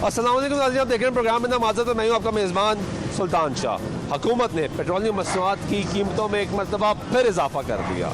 अस्सलाम वालेकुम नाज़रीन, आप देख रहे हैं प्रोग्राम में नामाज़त है। मैं हूँ आपका मेज़बान सुल्तान शाह। हुकूमत ने पेट्रोलियम मसनूआत की कीमतों में एक मरतबा फिर इजाफा कर दिया।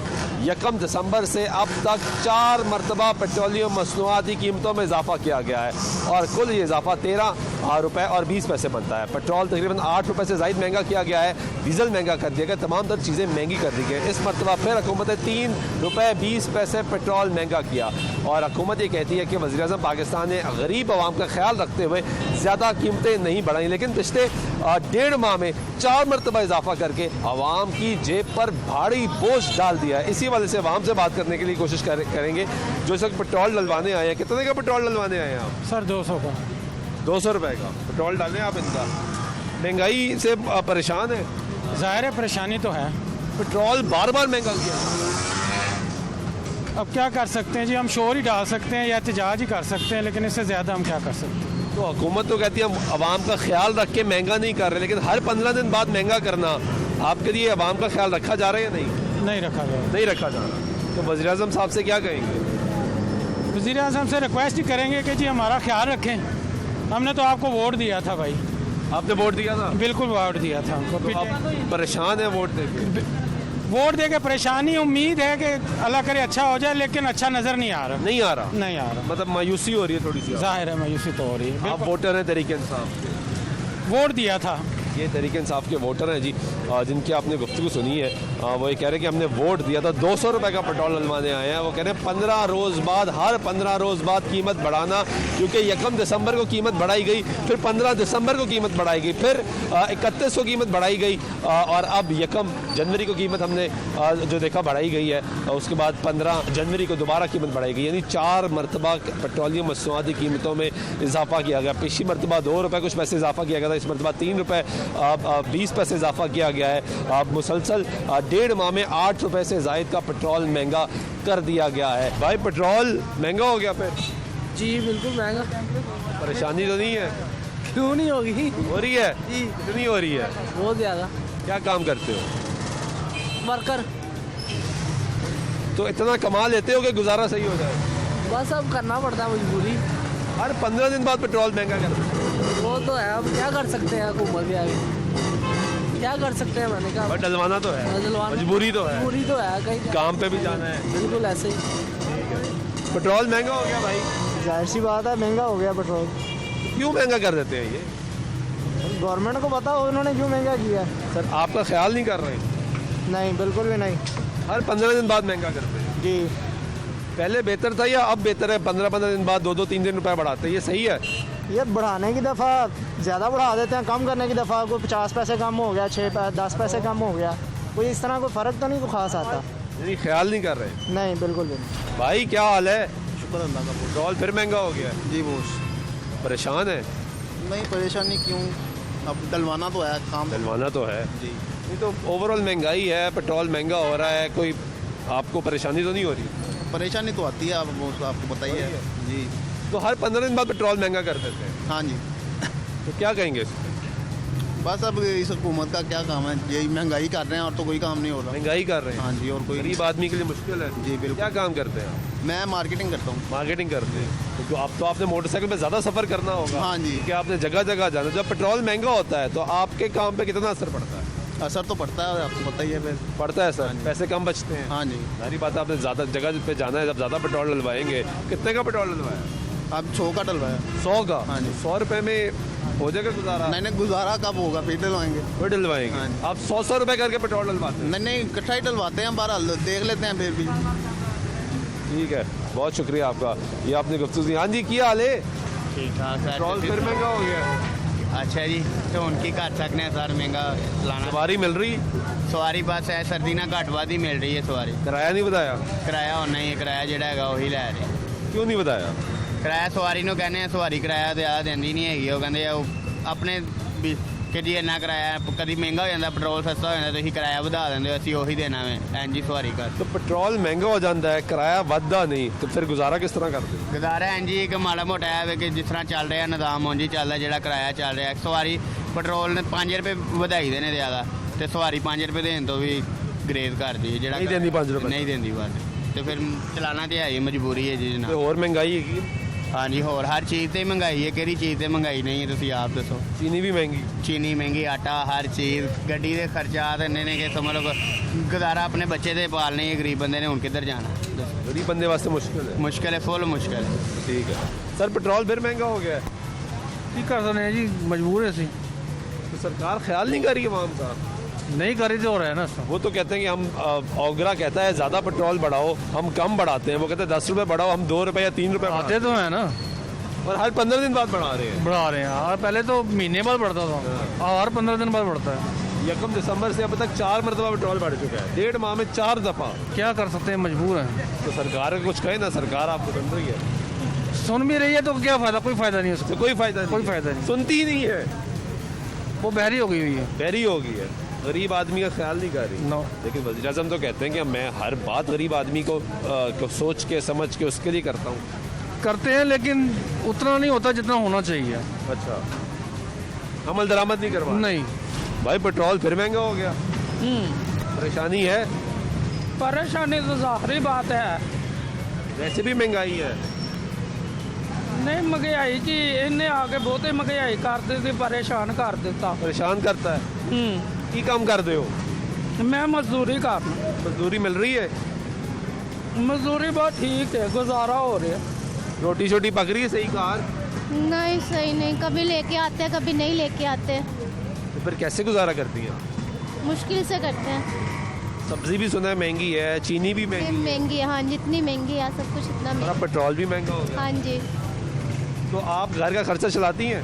1 दिसंबर से अब तक 4 मरतबा पेट्रोलियम मसनूआत की कीमतों में इजाफा किया गया है और कुल ये इजाफा 13 रुपये और 20 पैसे बनता है। पेट्रोल तकरीबन 8 रुपये से ज़ायद महंगा किया गया है, डीजल महंगा कर दिया गया, तमाम तर चीज़ें महंगी कर दी गई। इस मरतबा फिर हुकूमत ने 3 रुपये 20 पैसे पेट्रोल महंगा किया और हुकूमत ये कहती है कि वज़ीर-ए-आज़म पाकिस्तान ने गरीब आवाम का ख्याल रखते हुए ज़्यादा कीमतें नहीं बढ़ाई, लेकिन पिछले 1.5 माह में 4 मरतबा इजाफा करके आवाम की जेब पर भारी बोझ डाल दिया है। इसी वजह से आवाम से बात करने के लिए कोशिश करेंगे जो इस वक्त पेट्रोल डलवाने आए हैं। कितने का पेट्रोल डलवाने आए हैं आप? सर 200 का। 200 रुपये का पेट्रोल डालें आप। इनका महंगाई से परेशान है? ज़ाहिर है परेशानी तो है, पेट्रोल बार बार महंगा किया। अब क्या कर सकते हैं जी, हम शोर ही डाल सकते हैं या एहतजाज ही कर सकते हैं, लेकिन इससे ज़्यादा हम क्या कर सकते हैं। तो हुकूमत तो कहती है हम आवाम का ख्याल रख के महंगा नहीं कर रहे, लेकिन हर 15 दिन बाद महंगा करना आपके लिए आवाम का ख्याल रखा जा रहा है या नहीं? नहीं रखा गया। नहीं रखा जा रहा। तो वज़ीर-ए-आज़म साहब से क्या कहेंगे? वज़ीर-ए-आज़म से रिक्वेस्ट ही करेंगे कि जी हमारा ख्याल रखें। हमने तो आपको वोट दिया था भाई। आपने वोट दिया था? बिल्कुल वोट दिया था हमको। तो आप परेशान है वोट देके? वोट दे के परेशानी, उम्मीद है कि अल्लाह करे अच्छा हो जाए, लेकिन अच्छा नज़र नहीं आ रहा। नहीं आ रहा? नहीं आ रहा, मतलब मायूसी हो रही है थोड़ी सी। ज़ाहिर है मायूसी तो हो रही है। आप वोटर हैं तहरीक इंसाफ के? वोट दिया था। ये तहरीक इंसाफ के वोटर हैं जी, जिनकी आपने गुफ्तगू सुनी है। वो ये कह रहे हैं कि हमने वोट दिया था। 200 रुपये का पेट्रोल डलवाने आए हैं। वो कह रहे हैं 15 रोज़ बाद, हर 15 रोज़ बाद कीमत बढ़ाना, क्योंकि 1 दिसंबर को कीमत बढ़ाई गई, फिर 15 दिसंबर को कीमत बढ़ाई गई, फिर 31 को कीमत बढ़ाई गई और अब 1 जनवरी को कीमत हमने जो देखा बढ़ाई गई है। उसके बाद 15 जनवरी को दोबारा कीमत बढ़ाई गई, यानी 4 मरतबा पेट्रोलियम मसनूआत की कीमतों में इजाफा किया गया। पिछली मरतबा 2 रुपये कुछ पैसे इजाफा किया गया था, इस मरतबा 3 रुपये 20 पैसे इजाफा किया गया है। मुसलसल 1.5 माह में 8 रुपये से ज़ायद का पेट्रोल महंगा कर दिया गया है। भाई पेट्रोल महंगा हो गया फिर? जी बिल्कुल महंगा। परेशानी तो नहीं है? क्यों नहीं होगी, हो रही है जी कितनी हो रही है? बहुत ज़्यादा। क्या काम करते हो? वर्कर। तो इतना कमा लेते हो कि गुजारा सही हो जाए? बस अब करना पड़ता है, मजबूरी। हर 15 दिन बाद पेट्रोल महंगा करते हो? वो तो है, अब क्या कर सकते हैं, हुकूमत भी आगे क्या कर सकते हैं। मैंने कहा बट डलवाना तो है, मजबूरी तो है, मजबूरी तो है, कहीं काम पे भी जाना है। बिल्कुल ऐसे ही। पेट्रोल महंगा हो गया भाई। जाहिर सी बात है, महंगा हो गया पेट्रोल। क्यों महंगा कर देते हैं ये? गवर्नमेंट को बताओ उन्होंने क्यों महंगा किया। सर आपका ख्याल नहीं कर रहे? नहीं, बिल्कुल भी नहीं। हर 15 दिन बाद महंगा करते हैं। जी पहले बेहतर था या अब बेहतर है? 15-15 दिन बाद 2-2 3 रुपए बढ़ाते हैं, ये सही है? ये बढ़ाने की दफ़ा ज़्यादा बढ़ा देते हैं, कम करने की दफ़ा कोई 50 पैसे कम हो गया, 10 पैसे कम हो गया, कोई इस तरह कोई फ़र्क तो नहीं कोई खास आता। नहीं, ख्याल नहीं कर रहे? नहीं, बिल्कुल भी नहीं। भाई क्या हाल है? शुक्र अल्लाह का। पेट्रोल फिर महंगा हो गया है? जी बोस। परेशान है? नहीं परेशानी क्यों, अब डलवाना तो है, काम डलवाना तो है जी। नहीं तो ओवरऑल महंगाई है, पेट्रोल महंगा हो रहा है, कोई आपको परेशानी तो नहीं हो रही? परेशानी तो आती है, आप वो तो आपको बताइए जी। तो हर 15 दिन बाद पेट्रोल महंगा कर देते हैं, हाँ जी। तो क्या कहेंगे इस पे? बस अब इस हुकूमत का क्या काम है, यही महंगाई कर रहे हैं और तो कोई काम नहीं हो रहा। महंगाई कर रहे हैं? हाँ जी, और कोई गरीब आदमी के लिए मुश्किल है। जी बिल्कुल। क्या काम करते हैं आप? मैं मार्केटिंग करता हूँ। मार्केटिंग करते हैं तो आप तो आपने मोटरसाइकिल पे ज़्यादा सफ़र करना होगा। हाँ जी। कि आपने जगह जगह जाना, जब पेट्रोल महंगा होता है तो आपके काम पे कितना असर पड़ता है? असर तो पड़ता है, आपको बताइए फिर। पड़ता है सर, हाँ जी। पैसे कम बचते हैं। हाँ जी। सारी बात है, आपने ज़्यादा जगह पे जाना है, जब ज़्यादा पेट्रोल डलवाएंगे। कितने का पेट्रोल डलवाया? अब 100 का डलवाया। 100 का? हाँ जी। 100 रुपये में हो जाएगा गुजारा? नहीं नहीं, गुजारा कब होगा, फिर डलवाएंगे। फिर डलवाएंगे? हाँ जी। आप 100 रुपये करके पेट्रोल डलवाते हैं? नहीं नहीं, इकट्ठा ही डलवाते हैं, बहरहाल देख लेते हैं फिर भी। ठीक है, बहुत शुक्रिया आपका, ये आपने गुफ्तगू दी। हाँ जी, क्या हाल है? ठीक ठाक सर। पेट्रोल फिर महंगा हो गया? अच्छा जी, तो उनकी कर सकते हैं सर, महंगा लाना। सवारी मिल रही? सवारी बस है सर्दी ना घट वध ही मिल रही है सवारी। किराया नहीं बताया? किराया होना ही है, किराया ਜਿਹੜਾ ਹੈਗਾ ਉਹੀ ਲੈ ਰਹੇ। क्यों नहीं बताया? ਕਿਰਾਇਆ ਸਵਾਰੀ ਨੂੰ ਕਹਿੰਦੇ ਆ, ਸਵਾਰੀ ਕਿਰਾਇਆ ਜ਼ਿਆਦਾ ਦਿੰਦੀ ਨਹੀਂ ਹੈਗੀ। ਉਹ ਕਹਿੰਦੇ ਆ ਉਹ ਆਪਣੇ ਵੀ ਕਿ ਜੀ ਇੰਨਾ ਕਿਰਾਇਆ, ਕਦੀ ਮਹਿੰਗਾ ਹੋ ਜਾਂਦਾ, ਪੈਟਰੋਲ ਸਸਤਾ ਹੋ ਜਾਂਦਾ, ਤੁਸੀਂ ਕਿਰਾਇਆ ਵਧਾ ਦਿੰਦੇ ਹੋ, ਅਸੀਂ ਉਹੀ ਦੇਣਾ ਵੇ ਐਨ ਜੀ ਸਵਾਰੀ ਕਰ। तो पेट्रोल महंगा हो जाता है, किराया ਵੱਧਦਾ नहीं, तो फिर गुजारा किस तरह करते हो? ਗੁਜ਼ਾਰਾ ਐਨ ਜੀ ਇੱਕ ਮਾੜਾ ਮੋਟਾ ਹੈ ਕਿ ਜਿਸ ਤਰ੍ਹਾਂ ਚੱਲ ਰਿਹਾ ਨਿਜ਼ਾਮ ਉਂਝ ਹੀ ਚੱਲਦਾ, ਜਿਹੜਾ ਕਿਰਾਇਆ ਚੱਲ ਰਿਹਾ। ਸਵਾਰੀ ਪੈਟਰੋਲ ਨੇ 5 ਰੁਪਏ ਵਧਾਈ ਦੇ ਨੇ ਜ਼ਿਆਦਾ, ਤੇ ਸਵਾਰੀ 5 ਰੁਪਏ ਦੇਣ ਤੋਂ ਵੀ ਗਰੇਜ਼ ਕਰਦੀ ਹੈ। ਜਿਹੜਾ ਨਹੀਂ ਦਿੰਦੀ 5 ਰੁਪਏ? ਨਹੀਂ ਦਿੰਦੀ ਬਸ, ਤੇ ਫਿਰ ਚਲਾਣਾ ਤੇ ਹੈ ਹੀ, ਮਜਬੂਰੀ ਹੈ ਜੀ ਤੇ ਜਨਾਬ। ਹੋਰ ਮਹਿੰਗਾਈ ਹੈਗੀ? ਹਾਂਜੀ ਹੋਰ ਹਰ ਚੀਜ਼ ਤੇ ਮਹਿੰਗਾਈ ਹੈ, ਕਿਹੜੀ ਚੀਜ਼ ਤੇ ਮਹਿੰਗਾਈ ਨਹੀਂ ਹੈ ਤੁਸੀਂ ਆਪ ਦੱਸੋ। चीनी भी महंगी, ਚੀਨੀ ਮਹਿੰਗੀ, ਆਟਾ, ਹਰ ਚੀਜ਼, ਗੱਡੀ ਦੇ ਖਰਚਾ ਤੇ ਇੰਨੇ ਨੇ ਕਿ ਸਮਝ ਲਓ ਗੁਜ਼ਾਰਾ ਆਪਣੇ ਬੱਚੇ ਦੇ ਪਾਲਣੇ, ਗਰੀਬ ਬੰਦੇ ਨੇ ਹੁਣ ਕਿੱਧਰ ਜਾਣਾ ਦੱਸੋ। गरीब बंदे वास्ते मुश्किल है। ਮੁਸ਼ਕਿਲ ਹੈ, ਫੁੱਲ ਮੁਸ਼ਕਿਲ ਹੈ। ठीक है सर, पेट्रोल फिर महंगा हो गया है, की कर सकते हैं जी, मजबूर है सी, तो सरकार ख्याल नहीं कर रही आवाम का। नहीं करी तो हो रहा है ना। वो तो कहते हैं कि हम ओगरा कहता है ज़्यादा पेट्रोल बढ़ाओ, हम कम बढ़ाते हैं। वो कहते हैं 10 रुपये बढ़ाओ, हम 2 रुपये या 3 रुपये बढ़ाते आते तो है ना, हैं। और हर 15 दिन बाद बढ़ा रहे हैं। बढ़ा रहे हैं। और पहले तो महीने बाद बढ़ता था, और हर 15 दिन बाद बढ़ता है। 1 दिसंबर से अब तक 4 मरतबा पेट्रोल बढ़ चुका है, 1.5 माह में 4 दफ़ा। क्या कर सकते हैं, मजबूर हैं। तो सरकार को कुछ कहे ना, सरकार आपको सुन रही है। सुन भी रही है तो क्या फ़ायदा, कोई फ़ायदा नहीं है उसका, तो कोई फ़ायदा नहीं, कोई फ़ायदा नहीं। सुनती ही नहीं है, वो बहरी हो गई हुई है। बहरी हो गई है, गरीब आदमी का ख्याल नहीं कर रही। नो। लेकिन वज़ीर आज़म तो कहते हैं कि मैं हर बात गरीब आदमी को सोच के समझ के उसके लिए करता हूँ। करते हैं लेकिन उतना नहीं होता जितना होना चाहिए। अच्छा, अमल दरामद नहीं करवा। नहीं, भाई पेट्रोल फिर महंगा हो गया, परेशानी है, परेशानी तो जाहिर बात है। वैसे भी महंगाई है। नहीं महंगाई जी इन्हें आके बहुते महंगाई कर दी, परेशान कर दिता। परेशान करता है। की काम कर दे हो? मैं मजदूरी करना, मजदूरी मिल रही है, मजदूरी बहुत ठीक है, गुजारा हो रहा है। रोटी शोटी पक रही है सही कार? नहीं सही नहीं, कभी लेके आते हैं कभी नहीं लेके आते, तो फिर कैसे गुजारा करती हैं? मुश्किल से करते हैं। सब्जी भी सुना है महंगी है, चीनी भी महंगी है, महंगी है, हाँ जितनी महंगी है सब कुछ इतना और महंगा। अब पेट्रोल भी महंगा हो गया। हाँ जी, तो आप घर का खर्चा चलाती हैं,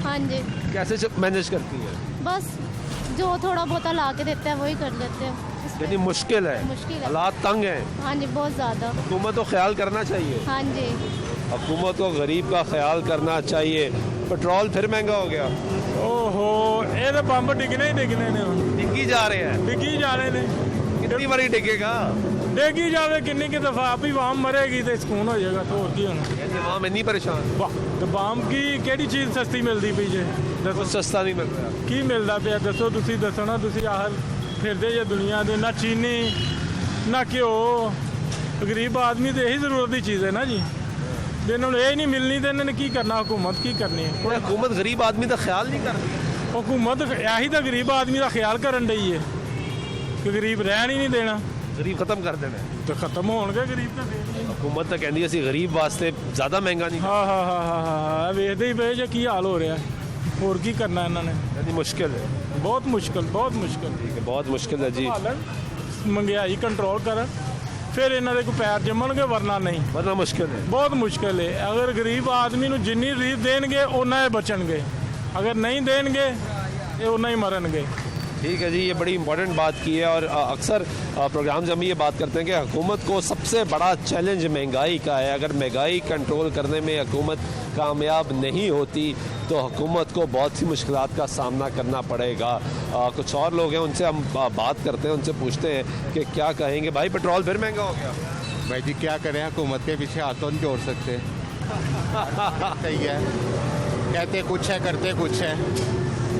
हाँ जी, कैसे मैनेज करती हैं? बस जो थोड़ा बहुत ला के देते हैं वही कर लेते हैं। इस पे- यानी मुश्किल है, मुश्किल है। हालात तंग हैं। हाँ जी, बहुत ज़्यादा। हुकूमत को ख्याल करना चाहिए, हाँ जी, हुकूमत को गरीब का ख्याल करना चाहिए। पेट्रोल फिर महंगा हो गया, ओहो ये तो बंब डिगने ही डिगने ने, डिग्गी जा रहे हैं। डिगी जाने ने, कितनी बारी डिगेगा? डिगी जावे किन्नी की दफा आप ही वाम मरेगी तो सुकून हो जाएगा। तो की होना ऐसे वहाँ में नहीं परेशान, तो बाम की केड़ी चीज़ सस्ती मिलती पई जे, कुछ सस्ता नहीं मिल रहा। ਕੀ ਮਿਲਦਾ ਪਿਆ ਦੱਸੋ, ਤੁਸੀਂ ਦੱਸੋ ਨਾ। ਤੁਸੀਂ ਆਹ ਫਿਰਦੇ ਜੇ ਦੁਨੀਆ ਦੇ, ਨਾ ਚੀਨੀ ਨਾ ਘਿਓ, ਗਰੀਬ ਆਦਮੀ ਤੇ ਇਹੀ ਜ਼ਰੂਰਤ ਦੀ ਚੀਜ਼ ਹੈ ਨਾ ਜੀ। ਜੇ ਇਹਨਾਂ ਨੂੰ ਇਹ ਨਹੀਂ ਮਿਲਣੀ ਤੇ ਇਹਨਾਂ ਨੇ ਕੀ ਕਰਨਾ, हुकूमत ਕੀ ਕਰਨੀ ਹੈ। कोई हुकूमत गरीब आदमी का ख्याल नहीं कर रही। हुकूमत ਇਹੀ ਤਾਂ ਗਰੀਬ ਆਦਮੀ ਦਾ ਖਿਆਲ ਕਰਨ ਡਈ ਹੈ ਕਿ ਗਰੀਬ ਰਹਿਣ ਹੀ ਨਹੀਂ ਦੇਣਾ। गरीब खत्म कर देना है। ਤੇ ਖਤਮ ਹੋਣਗੇ ਗਰੀਬ ਤਾਂ ਫੇਰ ਹੀ। हुकूमत तो कहती है ਅਸੀਂ गरीब वास्ते ज़्यादा महंगा नहीं, ਹਾਂ ਹਾਂ ਹਾਂ ਹਾਂ ਹਾਂ ਵੇਖਦੇ ਹੀ ਪਏ ਜੇ ਕੀ ਹਾਲ ਹੋ ਰਿਹਾ। ਹੋਰ ਕੀ ਕਰਨਾ ਇਹਨਾਂ ਨੇ, यानी मुश्किल है। ਬਹੁਤ ਮੁਸ਼ਕਲ, ਬਹੁਤ ਮੁਸ਼ਕਲ। ठीक है, बहुत मुश्किल है जी, ਭਾਲਣ, ਮਹਿੰਗਾਈ ਕੰਟਰੋਲ ਕਰਨ, ਫਿਰ ਇਹਨਾਂ ਦੇ ਕੋਈ ਪੈਰ ਜੰਮਣਗੇ, ਵਰਨਾ ਨਹੀਂ। वरना मुश्किल है। ਬਹੁਤ ਮੁਸ਼ਕਲ ਹੈ। ਅਗਰ ਗਰੀਬ ਆਦਮੀ ਨੂੰ ਜਿੰਨੀ ਰੀਤ ਦੇਣਗੇ ਉਹਨਾਂ ਹੀ ਬਚਣਗੇ, ਅਗਰ ਨਹੀਂ ਦੇਣਗੇ ਇਹ ਉਹਨਾਂ ਹੀ ਮਰਨਗੇ। ठीक है जी, ये बड़ी इंपॉर्टेंट बात की है। और अक्सर प्रोग्राम्स में ये बात करते हैं कि हुकूमत को सबसे बड़ा चैलेंज महंगाई का है। अगर महंगाई कंट्रोल करने में हुकूमत कामयाब नहीं होती तो हुकूमत को बहुत सी मुश्किलात का सामना करना पड़ेगा। कुछ और लोग हैं, उनसे हम बात करते हैं, उनसे पूछते हैं कि क्या कहेंगे। भाई पेट्रोल फिर महंगा हो गया? भाई जी क्या करें, हुकूमत के पीछे हाथ तो नहीं जोड़ सकते। सही है, कहते कुछ है करते कुछ है।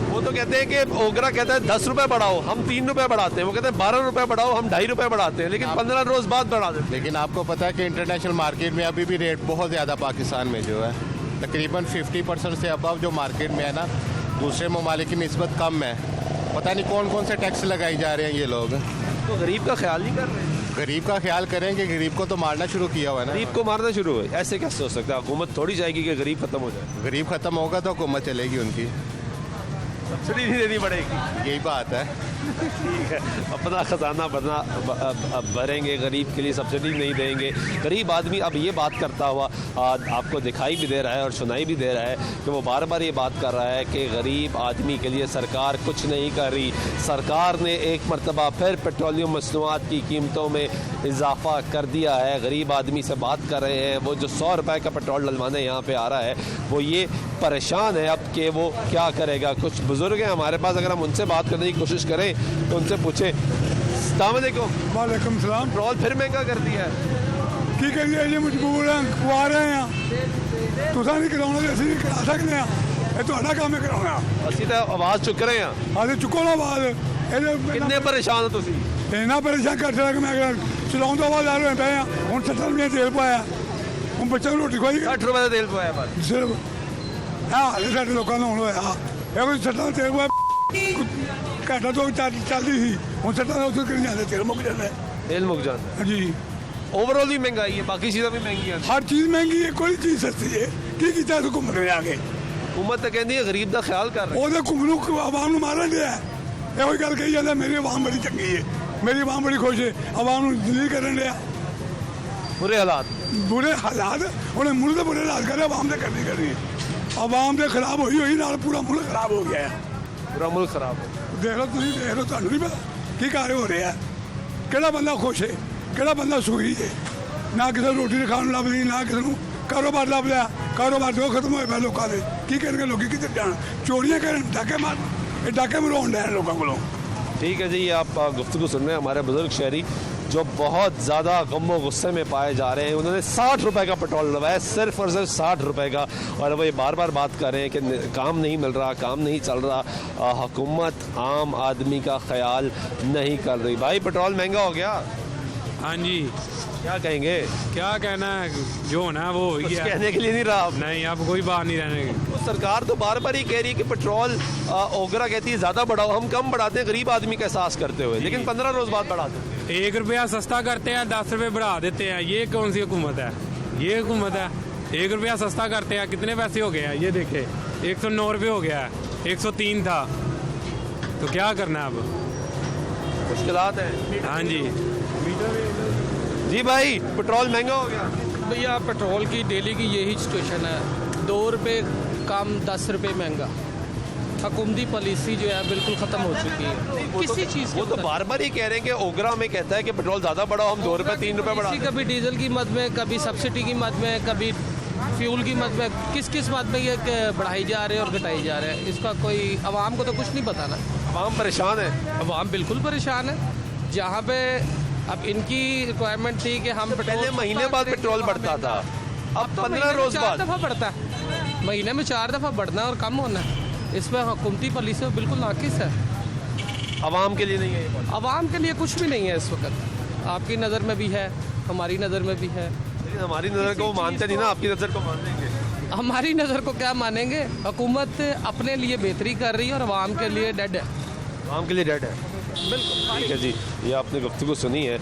वो तो कहते हैं कि ओगरा कहता है 10 रुपये बढ़ाओ, हम 3 रुपये बढ़ाते हैं। वो कहते हैं 12 रुपये बढ़ाओ, हम 2.5 रुपये बढ़ाते हैं, लेकिन 15 रोज़ बाद बढ़ा देते हैं। लेकिन आपको पता है कि इंटरनेशनल मार्केट में अभी भी रेट बहुत ज़्यादा पाकिस्तान में जो है तकरीबन 50% से अबव जो मार्केट में है ना, दूसरे ममालिक की निस्बत कम है। पता नहीं कौन कौन से टैक्स लगाई जा रहे हैं ये लोग। तो गरीब का ख्याल नहीं कर रहे। गरीब का ख्याल करेंगे, गरीब को तो मारना शुरू किया हुआ है ना। गरीब को मारना शुरू हुए, ऐसे कैसे हो सकता है? हुकूमत थोड़ी जाएगी कि गरीब खत्म हो जाए। गरीब ख़त्म होगा तो हुकूमत चलेगी उनकी, सब्सिडी नहीं देनी पड़ेगी। यही बात है। ठीक है, अपना खजाना भरेंगे, गरीब के लिए सब्सिडी नहीं देंगे। गरीब आदमी अब ये बात करता हुआ आपको दिखाई भी दे रहा है और सुनाई भी दे रहा है कि वो बार बार ये बात कर रहा है कि गरीब आदमी के लिए सरकार कुछ नहीं कर रही। सरकार ने एक मरतबा फिर पेट्रोलियम मसनूआत की कीमतों में इजाफा कर दिया है। गरीब आदमी से बात कर रहे हैं, वो जो 100 रुपये का पेट्रोल डलवाने यहाँ पे आ रहा है, वो ये परेशान है अब कि वो क्या करेगा। कुछ बुज़ुर्ग हैं हमारे पास, अगर हम उनसे बात करने की कोशिश करें तो उनसे पूछें। अस्सलाम वालेकुम। वालेकुम सलाम। पेट्रोल फिर महंगा कर दिया है, की करिए जी, मजबूर हैं, खुआ रहे हैं। तुसा नहीं कराना तो असं नहीं करा सकते हैं, ये ਤੁਹਾਡਾ ਕੰਮ है कराना। ਅਸੀਂ ਤਾਂ ਆਵਾਜ਼ ਚੁੱਕ ਰਹੇ ਹਾਂ। आगे चुको ना आवाज, ਕਿੰਨੇ ਪਰੇਸ਼ਾਨ ਹੋ ਤੁਸੀਂ? इन्ना परेशान कर दिया कि मैं चलाऊँ तो आवाज आ रहे पे हैं। हूँ 70 रुपये तेल पाया, वो हम बच्चों को रोटी खुआई 60 रुपए का तेल पाया बस। सिर्फ हाल है साढ़े लोगों ने होया ये कोई सट्टा तेल घंटा तो चलती थी हम सट्टा उसे करी जाते तेल मुक जाता है तेल मुक जाता हाँ जी है। ओवरऑल भी महंगाई है, बाकी चीज़ें भी महंगी हैं। हर चीज़ महंगी है कोई चीज़ सस्ती है की किया तो घूम रहे आगे हुकूमत तो कहती है गरीब का ख्याल कर रहे ਉਹਦੇ ਘੁੰਮਣੂ ਆਵਾਮ ਨੂੰ ਮਾਰਨ ਡਿਆ ਇਹੋ ਹੀ ਗੱਲ ਕਹੀ ਜਾਂਦਾ ਮੇਰੀ ਆਵਾਮ ਬੜੀ ਚੰਗੀ ਹੈ ਮੇਰੀ ਆਵਾਮ ਬੜੀ ਖੁਸ਼ ਹੈ ਆਵਾਮ ਨੂੰ ਦਿੱਲੀ ਕਰਨ ਡਿਆ हैं। बुरे हालात। ਬੁਰੇ ਹਾਲਾਤ ਉਹਨੇ ਮੁਲਕ ਦੇ ਬੁਰੇ ਹਾਲਾਤ ਕਰੇ ਆਵਾਮ ਦੇ ਕਰਨੀ ਕਰਨੀ ਆਵਾਮ ਦੇ ਖਿਲਾਫ ਹੋਈ ਨਾਲ ਪੂਰਾ ਮੁਲਕ ਖਰਾਬ ਹੋ ਗਿਆ ਹੈ पूरा मुल्क खराब है। ਦੇਖ ਲਓ ਤੁਸੀਂ ਦੇਖ ਲਓ ਤੁਹਾਨੂੰ ਨਹੀਂ ਪਤਾ ਕੀ ਕਾਰੇ ਹੋ ਰਿਹਾ ਕਿਹੜਾ ਬੰਦਾ ਖੁਸ਼ ਹੈ ਕਿਹੜਾ ਬੰਦਾ ਸੁਖੀ ਹੈ ਨਾ ਕਿਸੇ ਨੂੰ ਰੋਟੀ ਖਾਣ ਨੂੰ ਲੱਭਦੀ ਨਾ ਕਿਸੇ ਨੂੰ ਕਾਰੋਬਾਰ ਲੱਭ ਲਿਆ ਕਾਰੋਬਾਰ ਜੋ ਖਤਮ ਹੋਏ ਪਏ ਲੋਕਾਂ ਦੇ ਕੀ ਕਰਨਗੇ ਲੋਕੀ ਕਿੱਥੇ ਜਾਣ ਚੋਰੀਆਂ ਕਰਨ ਡਾਕੇ ਮਾਰ ਇਹ ਡਾਕੇ ਮਰਾਉਣ ਡੈ ਲੋਕਾਂ ਕੋਲੋਂ ठीक है जी, ये आप गुफ्तगू सुन रहे हैं हमारे बुजुर्ग शहरी जो बहुत ज़्यादा गम व गुस्से में पाए जा रहे हैं। उन्होंने 60 रुपए का पेट्रोल डलवाया, सिर्फ और सिर्फ 60 रुपए का, और वो ये बार बार बात कर रहे हैं कि काम नहीं मिल रहा, काम नहीं चल रहा, हुकूमत आम आदमी का ख्याल नहीं कर रही। भाई पेट्रोल महंगा हो गया, हाँ जी, क्या कहेंगे? क्या कहना है, जो होना है वो हो कुछ गया। कहने के लिए नहीं रहा। नहीं, अब कोई बात नहीं रहने की। तो सरकार तो बार बार ही कह रही है कि पेट्रोल ओगरा कहती है ज़्यादा बढ़ाओ, हम कम बढ़ाते हैं गरीब आदमी का एहसास करते हुए, लेकिन 15 रोज़ बाद बढ़ा देते हैं। 1 रुपया सस्ता करते हैं, 10 रुपये बढ़ा देते हैं। ये कौन सी हुकूमत है? ये हुकूमत है। 1 रुपया सस्ता करते हैं, कितने पैसे हो गए हैं ये देखे, 109 रुपये हो गया है, 103 था, तो क्या करना है अब? मुश्किलात है। हाँ जी, जी भाई पेट्रोल महंगा हो गया। भैया पेट्रोल की डेली की यही सिचुएशन है, 2 रुपये कम 10 रुपये महंगा। हुकूमती पॉलिसी जो है बिल्कुल ख़त्म हो चुकी है किसी चीज़ वो तो बार बार ही कह रहे हैं कि ओगरा में कहता है कि पेट्रोल ज़्यादा बढ़ाओ, हम 2 रुपये 3 रुपये बढ़ा दें। कभी डीजल की मद में, कभी सब्सिडी की मद में, कभी फ्यूल की मद में, किस किस मद में ये बढ़ाई जा रहे हैं और घटाई जा रहे हैं, इसका कोई आवाम को तो कुछ नहीं पता ना। आवाम परेशान है। आवाम बिल्कुल परेशान है। जहाँ पे अब इनकी रिक्वायरमेंट थी कि हम पहले महीने बाद पेट्रोल बढ़ता था, अब 15 रोज़ बाद 4 दफ़ा बढ़ता है, महीने में 4 दफ़ा बढ़ना और कम होना है। इसमें हुकूमती पॉलिसी बिल्कुल नाकिस है, आवाम के लिए नहीं है ये बात। आवाम के लिए कुछ भी नहीं है इस वक्त। आपकी नज़र में भी है, हमारी नज़र में भी है। लेकिन हमारी नज़र को वो मानते नहीं ना, आपकी नज़र को मान लेंगे। हमारी नज़र को क्या मानेंगे? हुकूमत अपने लिए बेहतरी कर रही है और आवाम के लिए डेड है। आवाम के लिए डेड है। बिल्कुल ठीक है जी, ये आपने गुफ्तगू सुनी है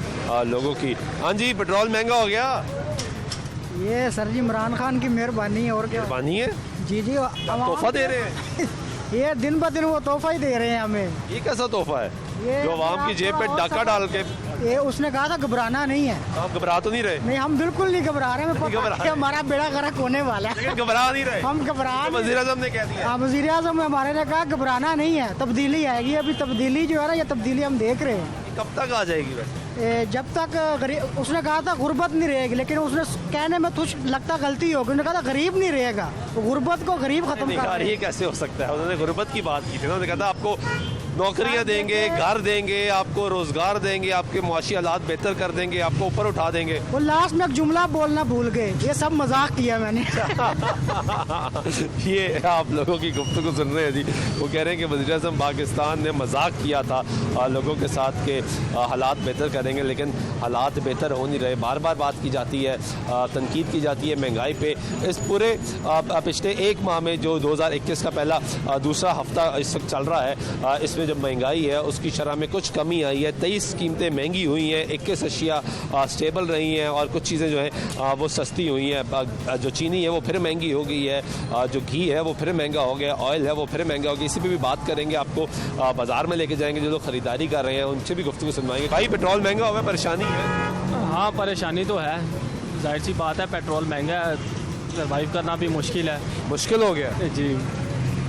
लोगों की। हाँ जी, पेट्रोल महंगा हो गया। ये सर जी इमरान खान की मेहरबानी है और क्या। पानी है, जी जी, तोहफा दे रहे हैं। ये दिन ब दिन वो तोहफा ही दे रहे हैं हमें। ये कैसा तोहफा है ये जो आवाम की जेब पे डाका डाल के? ये उसने कहा था घबराना नहीं है। आप घबरा तो नहीं रहे? नहीं, हम बिल्कुल नहीं घबरा रहे हैं। हमें पता घबरा है कि हमारा बेड़ा गर्क होने वाला है, लेकिन घबरा नहीं रहे। हम घबरा नहीं। वज़ीर आज़म ने कह दिया। हाँ, वज़ीर आज़म हमारे ने कहा घबराना नहीं है, तब्दीली आएगी। अभी तब्दीली जो है ना, ये तब्दीली हम देख रहे हैं। कब तक आ जाएगी वैसे? जब तक उसने कहा था गुर्बत नहीं रहेगी, लेकिन उसने कहने में कुछ लगता गलती होगी। उसने कहा था गरीब नहीं रहेगा, गुर्बत को गरीब खत्म नहीं कर यार, रहे ये हैं। कैसे हो सकता है? उन्होंने गुर्बत की बात की थी ना, उन्होंने कहा था आपको नौकरियां देंगे, घर देंगे, आपको रोजगार देंगे, आपके मुआशी हालात बेहतर कर देंगे, आपको ऊपर उठा देंगे। वो लास्ट में एक जुमला बोलना भूल गए, ये सब मजाक किया मैंने। ये आप लोगों की गुफ्तगू सुन रहे हैं जी, वो कह रहे हैं कि वज़ीर आज़म पाकिस्तान ने मजाक किया था लोगों के साथ के हालात बेहतर करेंगे, लेकिन हालात बेहतर हो नहीं रहे। बार बार बात की जाती है, तनकीद की जाती है महंगाई पे। इस पूरे पिछले 1 माह में जो 2021 का पहला दूसरा हफ्ता इस वक्त चल रहा है, इसमें जो महंगाई है उसकी शरह में कुछ कमी आई है। 23 कीमतें महंगी हुई हैं, 21 अशिया स्टेबल रही हैं और कुछ चीज़ें जो हैं वो सस्ती हुई हैं। जो चीनी है वो फिर महंगी हो गई है, जो घी है वो फिर महंगा हो गया, ऑयल है वो फिर महंगा हो गया। इसी पर भी बात करेंगे, आपको बाज़ार में लेके जाएंगे, जो लोग ख़रीदारी कर रहे हैं उनसे भी गुफ्तगू सुनवाएंगे। भाई पेट्रोल महंगा हो गया, परेशानी है? हाँ, परेशानी तो है, जाहिर सी बात है। पेट्रोल महंगा है, सर्वाइव करना भी मुश्किल है। मुश्किल हो गया जी।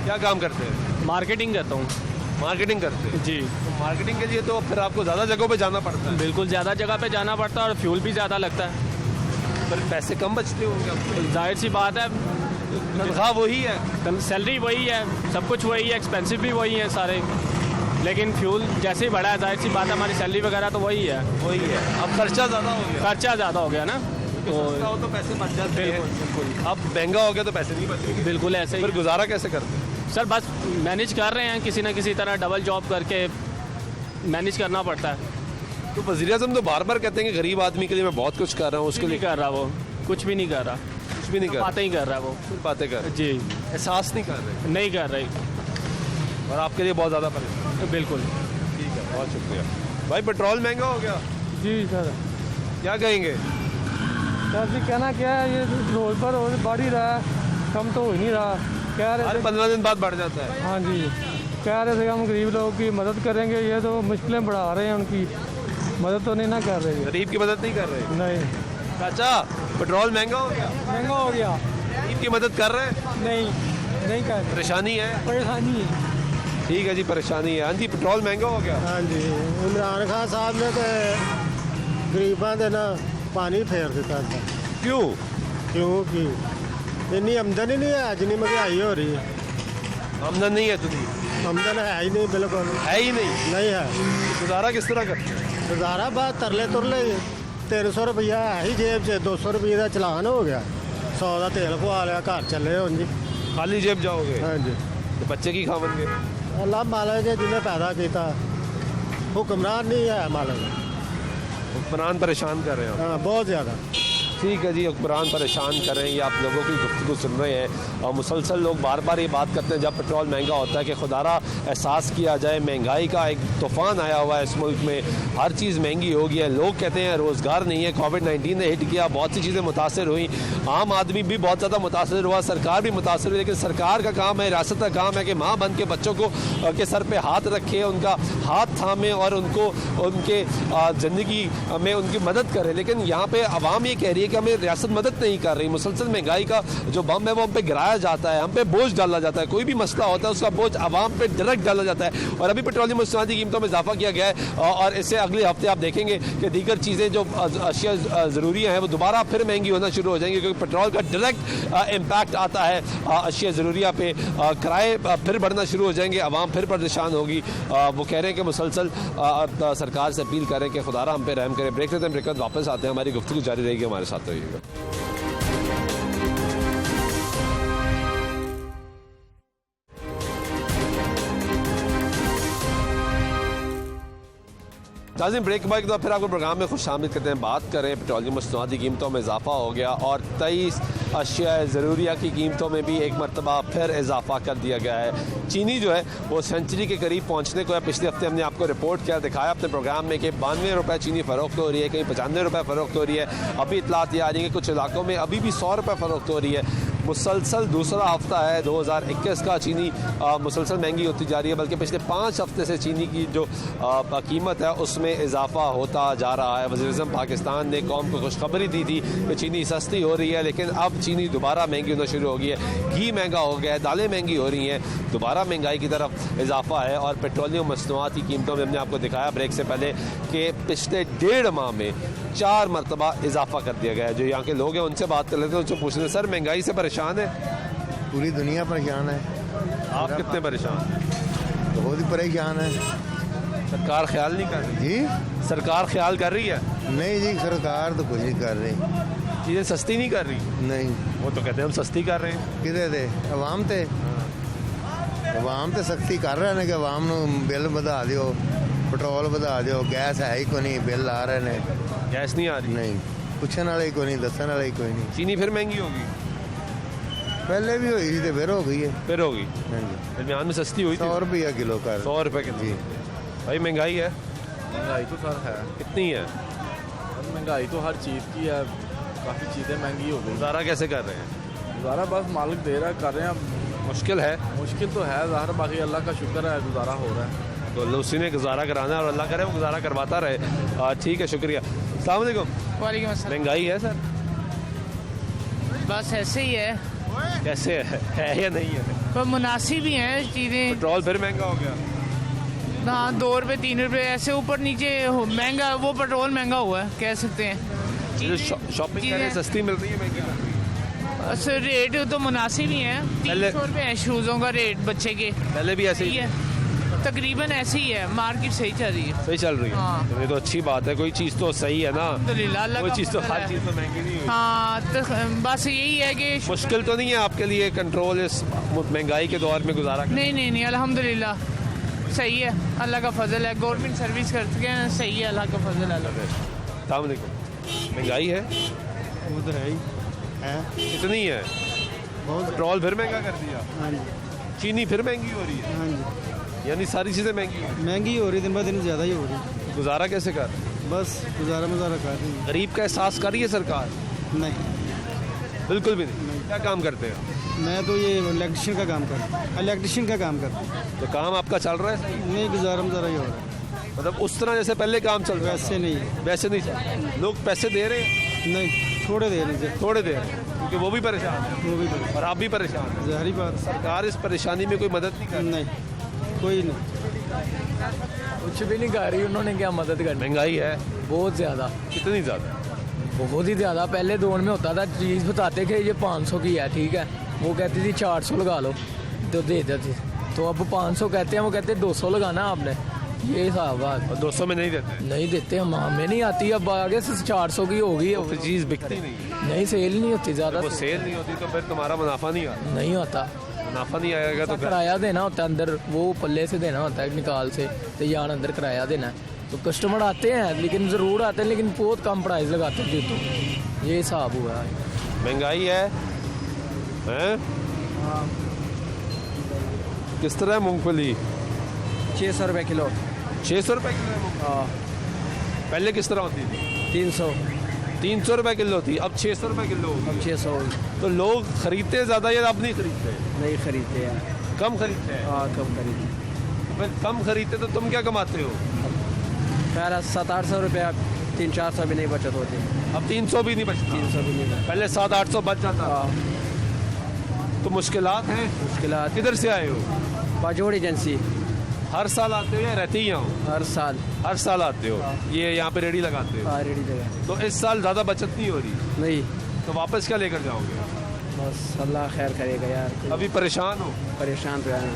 क्या काम करते हैं? मार्केटिंग करता हूँ। मार्केटिंग करते हैं जी। तो मार्केटिंग के लिए तो फिर आपको ज़्यादा जगहों पे जाना पड़ता है। बिल्कुल, ज़्यादा जगह पे जाना पड़ता है और फ्यूल भी ज़्यादा लगता है। पर पैसे कम बचते होंगे आपको। जाहिर सी बात है, तनख्वाह वही है, सैलरी वही है, सब कुछ वही है, एक्सपेंसिव भी वही है सारे, लेकिन फ्यूल जैसे ही बढ़ा है, जाहिर सी बात है हमारी सैलरी वगैरह तो वही है। वही है। अब खर्चा ज़्यादा हो गया। खर्चा ज़्यादा हो गया ना, सस्ता हो तो पैसे बच जाते हैं। बिल्कुल। अब महंगा हो गया तो पैसे नहीं बचेंगे। बिल्कुल ऐसे ही फिर गुजारा कैसे करते हैं? सर, बस मैनेज कर रहे हैं, किसी न किसी तरह डबल जॉब करके मैनेज करना पड़ता है। तो वज़ीर आज़म तो बार बार कहते हैं कि गरीब आदमी के लिए मैं बहुत कुछ कर रहा हूँ, उसके लिए कर रहा वो कुछ भी नहीं कर रहा, कुछ भी नहीं कर बातें ही कर रहा है वो। सिर्फ बातें कर रहे जी हैं। एहसास नहीं कर रहे नहीं कर रही, और आपके लिए बहुत ज़्यादा परेशान। बिल्कुल। ठीक है, बहुत शुक्रिया भाई। पेट्रोल महंगा हो गया, जी सर। क्या कहेंगे? सर जी कहना क्या है, ये रोज पर रोज बढ़ ही रहा है, कम तो हो ही नहीं रहा। कह रहे हर थे 15 दिन बाद बढ़ जाता है। हाँ जी, कह रहे थे कि हम गरीब लोगों की मदद करेंगे, ये तो मुश्किलें बढ़ा रहे हैं, उनकी मदद तो नहीं ना कर रहे हैं। गरीब की मदद नहीं कर रहे। नहीं, चाचा पेट्रोल महंगा हो गया, महंगा हो गया। गरीब की मदद कर रहे हैं? नहीं कर रहे, परेशानी है। परेशानी है। ठीक है जी, परेशानी है। हाँ जी, पेट्रोल महंगा हो गया। हाँ जी, इमरान खान साहब ने तो गरीबों के ना पानी फेर दिता था। क्यों? क्योंकि इन्नी आमदन ही नहीं है, जितनी महंगाई हो रही है। आमदन नहीं है तुझी? आमदन है ही नहीं, बिल्कुल है ही नहीं। नहीं है। गुजारा किस तरह कर? गुजारा बात तरले तुरले 300 रुपया है ही जेब से, 200 रुपये का चलान हो गया, 100 का तेल पवा लिया, घर चले हो जी। खाली जेब जाओगे? हाँ जी, तो बच्चे की खावनगे? अल्लाह मालिक है जिन्हें पैदा किया, हुक्मरान नहीं है मालिक। हुक्मरान परेशान कर रहे हो? हाँ, बहुत ज़्यादा। ठीक है जी, हुक्मरान परेशान कर रहे हैं, ये आप लोगों की गुफ्तगू सुन रहे हैं। और मुसलसल लोग बार बार ये बात करते हैं जब पेट्रोल महंगा होता है कि खुदारा एहसास किया जाए, महंगाई का एक तूफ़ान आया हुआ है इस मुल्क में, हर चीज़ महंगी हो गई है। लोग कहते हैं रोज़गार नहीं है, कोविड-19 ने हिट किया, बहुत सी चीज़ें मुतासर हुई, आम आदमी भी बहुत ज़्यादा मुतासर हुआ, सरकार भी मुतासर हुई। लेकिन सरकार का काम है, रियासत का काम है कि माँ बन के बच्चों को के सर पे हाथ रखे, उनका हाथ थामे और उनको उनके ज़िंदगी में उनकी मदद करे। लेकिन यहाँ पे आवाम ये कह रही है कि हमें रियासत मदद नहीं कर रही। मुसलसल महंगाई का जो बम है वो हम पे गिराया जाता है, हम पे बोझ डाला जाता है। कोई भी मसला होता है उसका बोझ आवाम पे डायरेक्ट डाला जाता है। और अभी पेट्रोलियम मसनूआत की कीमतों में इजाफा किया गया है और इससे अगले हफ्ते आप देखेंगे कि दीगर चीज़ें जो अशिया ज़रूरी हैं वो दोबारा फिर महंगी होना शुरू हो जाएंगी, क्योंकि पेट्रोल का डायरेक्ट इम्पैक्ट आता है अशिया ज़रूरिया पे। किराए फिर बढ़ना शुरू हो जाएंगे, आवाम फिर परेशान होगी। वो कह रहे हैं कि मुसलसल सरकार से अपील करें कि खुदारा हम पे रहम करें। ब्रेक लेते हैं, ब्रेक बाद वापस आते हैं, हमारी गुफ्तगू जारी रहेगी, हमारे साथ रहिएगा। नाज़रीन, ब्रेक के बाद एक बार फिर आपको प्रोग्राम में खुशामदीद करते हैं। बात करें पेट्रोलियम मसनूआत की कीमतों में इजाफा हो गया और 23 अशिया ज़रूरिया की कीमतों में भी एक मरतबा फिर इजाफा कर दिया गया है। चीनी जो है वो सेंचुरी के करीब पहुंचने को है। पिछले हफ्ते हमने आपको रिपोर्ट किया, दिखाया अपने प्रोग्राम में कि 92 रुपये चीनी फ़रोख्त हो रही है, कहीं 95 रुपये फ़रोख्त हो रही है। अभी इतलात ये आ रही है कि कुछ इलाकों में अभी भी 100 रुपये फ़रोख्त हो रही है। मुसलसल दूसरा हफ्ता है 2021 का, चीनी मुसलसल महंगी होती जा रही है, बल्कि पिछले 5 हफ्ते से चीनी की जो कीमत है उसमें इजाफा होता जा रहा है। वज़ीर-ए-आज़म पाकिस्तान ने कौम को खुशखबरी दी थी कि चीनी सस्ती हो रही है, लेकिन अब चीनी दोबारा महंगी होना शुरू हो गई है। घी महंगा हो गया है, दालें महंगी हो रही हैं, दोबारा महंगाई की तरफ इजाफा है। और पेट्रोलियम मसनूआत की कीमतों में हमने आपको दिखाया ब्रेक से पहले कि पिछले 1.5 माह में 4 मरतबा इजाफा कर दिया गया है। जो यहाँ के लोग हैं उनसे बात कर लेते हैं, उनसे पूछ रहे हैं, सर महंगाई से परेशान है? पूरी दुनिया परेशान है। आप कितने परेशान? बहुत ही परेशान है। सरकार ख्याल नहीं कर रही? जी, सरकार ख्याल कर रही है? नहीं जी, सरकार तो कुछ नहीं कर रही। चीज़ें सस्ती नहीं कर रही? नहीं, वो तो कहते हैं हम सस्ती कर रहे हैं। किधर थे अवाम थे? अवाम तो सख्ती कर रहे हैं कि अवाम ਨੂੰ बिल ਵਧਾ ਦਿਓ, पेट्रोल ਵਧਾ ਦਿਓ, गैस है ही कोई नहीं, बिल आ रहे हैं। गैस नहीं आ रही? नहीं, पूछने वाला ही कोई नहीं, दसने वाला ही कोई नहीं। चीनी फिर महंगी होगी? पहले भी हुई थी तो फिर हो गई है। फिर होगी? हाँ जी, दरमियान में सस्ती हुई थी? 100 रुपया किलो का। 100 रुपये किलो? जी भाई महंगाई है? महंगाई तो सर है, कितनी है? महंगाई तो हर चीज़ की है, काफ़ी चीज़ें महंगी हो गई। गुजारा कैसे कर रहे हैं? गुजारा बस मालिक दे रहा है, कर रहे हैं। मुश्किल है? मुश्किल तो है ज़ाहिर, बाकी अल्लाह का शुक्र है गुजारा हो रहा है। तो उसी ने गुजारा कराना है और अल्लाह करे वो गुजारा करवाता रहे। ठीक है, शुक्रिया। अस्सलाम वालेकुम। वालेकुम अस्सलाम। महंगाई है सर? बस ऐसे ही है, कैसे है या नहीं है? पर मुनासिब ही हैं चीज़ें। पेट्रोल फिर महंगा हो गया? हाँ, 2 रुपये 3 रुपये ऐसे ऊपर नीचे महंगा, वो पेट्रोल महंगा हुआ है कह सकते हैं। शॉपिंग कर रहे हैं, सस्ती मिल रही है, महंगी मिल रही है? सर रेट तो मुनासिब ही है। 300 रुपये है शूज़ों का रेट बच्चे के। पहले भी ऐसे ही है, तकरीबन ऐसी ही है, मार्केट सही चल रही है। सही चल रही है? हाँ। तो ये तो अच्छी बात है, कोई चीज़ तो सही है ना। अल्हम्दुलिल्लाह, कोई चीज़ तो हर चीज़ तो महंगी नहीं हुई। हाँ, तो बस यही है कि मुश्किल तो नहीं है आपके लिए कंट्रोल इस महंगाई के दौर में गुजारा? नहीं, अल्हम्दुलिल्लाह सही है, अल्लाह का फजल है। गवर्नमेंट सर्विस करते हैं, सही है, अल्लाह का फजल है। अस्सलाम वालेकुम। महंगाई है? वो तो है ही है कितनी है? बहुत। पेट्रोल फिर महंगा कर दिया, हाँ जी, चीनी फिर महंगी हो रही है, हाँ जी, यानी सारी चीज़ें महंगी हो रही महंगी हो रही दिन ब दिन ज़्यादा ही हो रही। है। गुजारा कैसे कर रहे हैं? बस गुजारा मुजारा कर रही है। गरीब का एहसास कर रही है सरकार? नहीं, बिल्कुल भी नहीं। क्या काम करते हैं? मैं तो ये इलेक्ट्रिशियन का काम करता हूँ, इलेक्ट्रिशियन का काम करता हूँ। तो काम आपका चल रहा है सही? नहीं, गुजारा मुजारा ही हो रहा है, मतलब उस तरह जैसे पहले काम चल रहा है? वैसे नहीं है। वैसे नहीं चल रहा है। लोग पैसे दे रहे हैं? नहीं, थोड़े दे रहे हैं, थोड़े दे रहे हैं, क्योंकि वो भी परेशान है वो भी और आप भी परेशान हैं। ज़ाहिरी बात। सरकार इस परेशानी में कोई मदद नहीं कर रही। नहीं, कोई नहीं। कुछ भी नहीं कर रही, उन्होंने क्या मदद करनी। महंगाई है बहुत ज़्यादा, कितनी ज़्यादा? बहुत ही ज़्यादा। पहले दौर में होता था, चीज़ बताते थे ये 500 की है, ठीक है, वो कहती थी 400 लगा लो तो दे देती। तो अब 500 कहते हैं, वो कहते हैं 200 लगाना आपने, ये हिसाब है। और 200 में नहीं देते? नहीं देते, हम हमें नहीं आती। अब आगे से 400 की होगी, तो फिर चीज़ बिकती नहीं, नहीं सेल नहीं होती ज़्यादा, वो सेल नहीं होती तो फिर तुम्हारा मुनाफा नहीं आता। नहीं होता। मुनाफा नहीं आएगा तो किराया देना होता है अंदर, वो पल्ले से देना होता है निकाल से, तो यहाँ अंदर किराया देना है। तो कस्टमर आते हैं, लेकिन ज़रूर आते हैं, लेकिन बहुत कम प्राइस लगाते हैं जूतों। ये हिसाब हुआ है। महंगाई है, हैं? किस तरह है मूंगफली? 600 रुपये किलो। 600 रुपये किलो है मूंगफली? हाँ, पहले किस तरह होती थी? 300। 300 रुपये किलो थी, अब 600 रुपये किलो हो गई। 600 तो लोग खरीदते ज़्यादा या अब नहीं खरीदते? नहीं खरीदते हैं। कम खरीदते हैं? हाँ, कम खरीदते। फिर कम खरीदते तो तुम क्या कमाते हो? पहले 700-800 रुपया, 300-400 भी नहीं बचत होती। अब 300 भी नहीं बचता? 300 भी नहीं बचत। पहले 700-800 बच जाता। तो मुश्किलात हैं? मुश्किलात। किधर से आए हो? बाजोड़ एजेंसी। हर साल आते हो या रहते ही यहाँ? हर साल। हर साल आते हो? ये यहाँ पे रेडी लगाते हो? हाँ, रेडी जगह। तो इस साल ज़्यादा बचत नहीं हो रही, नहीं, तो वापस क्या लेकर जाओगे? बस अल्लाह खैर करेगा यार। अभी परेशान हो? परेशान तो है,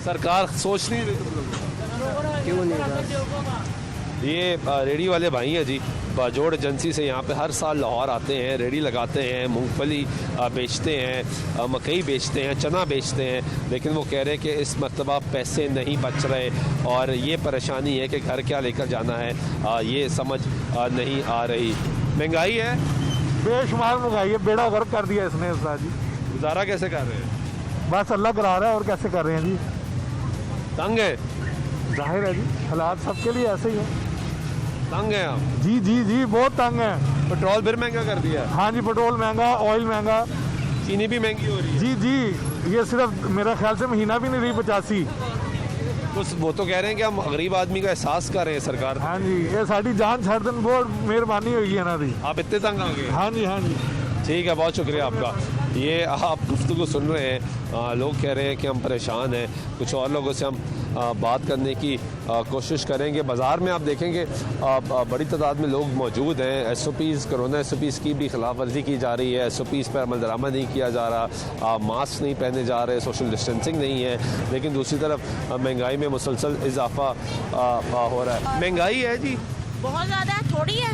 सरकार सोच नहीं रही तुम लोगों को? क्यों नहीं बस। ये रेडी वाले भाई हैं जी, बाजोड़ एजेंसी से यहाँ पे हर साल लाहौर आते हैं, रेडी लगाते हैं, मूंगफली बेचते हैं, मकई बेचते हैं, चना बेचते हैं, लेकिन वो कह रहे हैं कि इस मरतबा पैसे नहीं बच रहे और ये परेशानी है कि घर क्या लेकर जाना है, ये समझ नहीं आ रही। महंगाई है, बेशुमार महंगाई है, बेड़ा गर्क कर दिया इसने उस्ताद जी। गुजारा कैसे कर रहे हैं? बस अल्लाह करा रहा है, और कैसे कर रहे हैं जी। तंग है? जाहिर है जी, हालात सबके लिए ऐसे ही है। तंग है आप? जी जी जी, बहुत तंग है। पेट्रोल फिर महंगा कर दिया? हाँ जी, पेट्रोल महंगा, ऑयल महंगा, चीनी भी महंगी हो रही है? जी जी, ये सिर्फ मेरा ख्याल से महीना भी नहीं रही 85। तो वो तो कह रहे हैं कि हम गरीब आदमी का एहसास कर रहे हैं सरकार। हाँ जी, ये साड़ी जान छड़ दिन बहुत मेहरबानी हुई है ना दी। आप इतने तंग आ गए? हाँ जी, हाँ जी। ठीक है, बहुत शुक्रिया आपका। ये आप गुफ्तगू सुन रहे हैं, लोग कह रहे हैं कि हम परेशान हैं। कुछ और लोगों से हम बात करने की कोशिश करेंगे। बाज़ार में आप देखेंगे बड़ी तादाद में लोग मौजूद हैं। SOPs, कोरोना SOPs की भी खिलाफ वर्जी की जा रही है, SOPs पर अमल दरामद नहीं किया जा रहा, मास्क नहीं पहने जा रहे, सोशल डिस्टेंसिंग नहीं है। लेकिन दूसरी तरफ महंगाई में मुसलसल इजाफा हो रहा है। महंगाई है जी बहुत ज़्यादा है, थोड़ी है,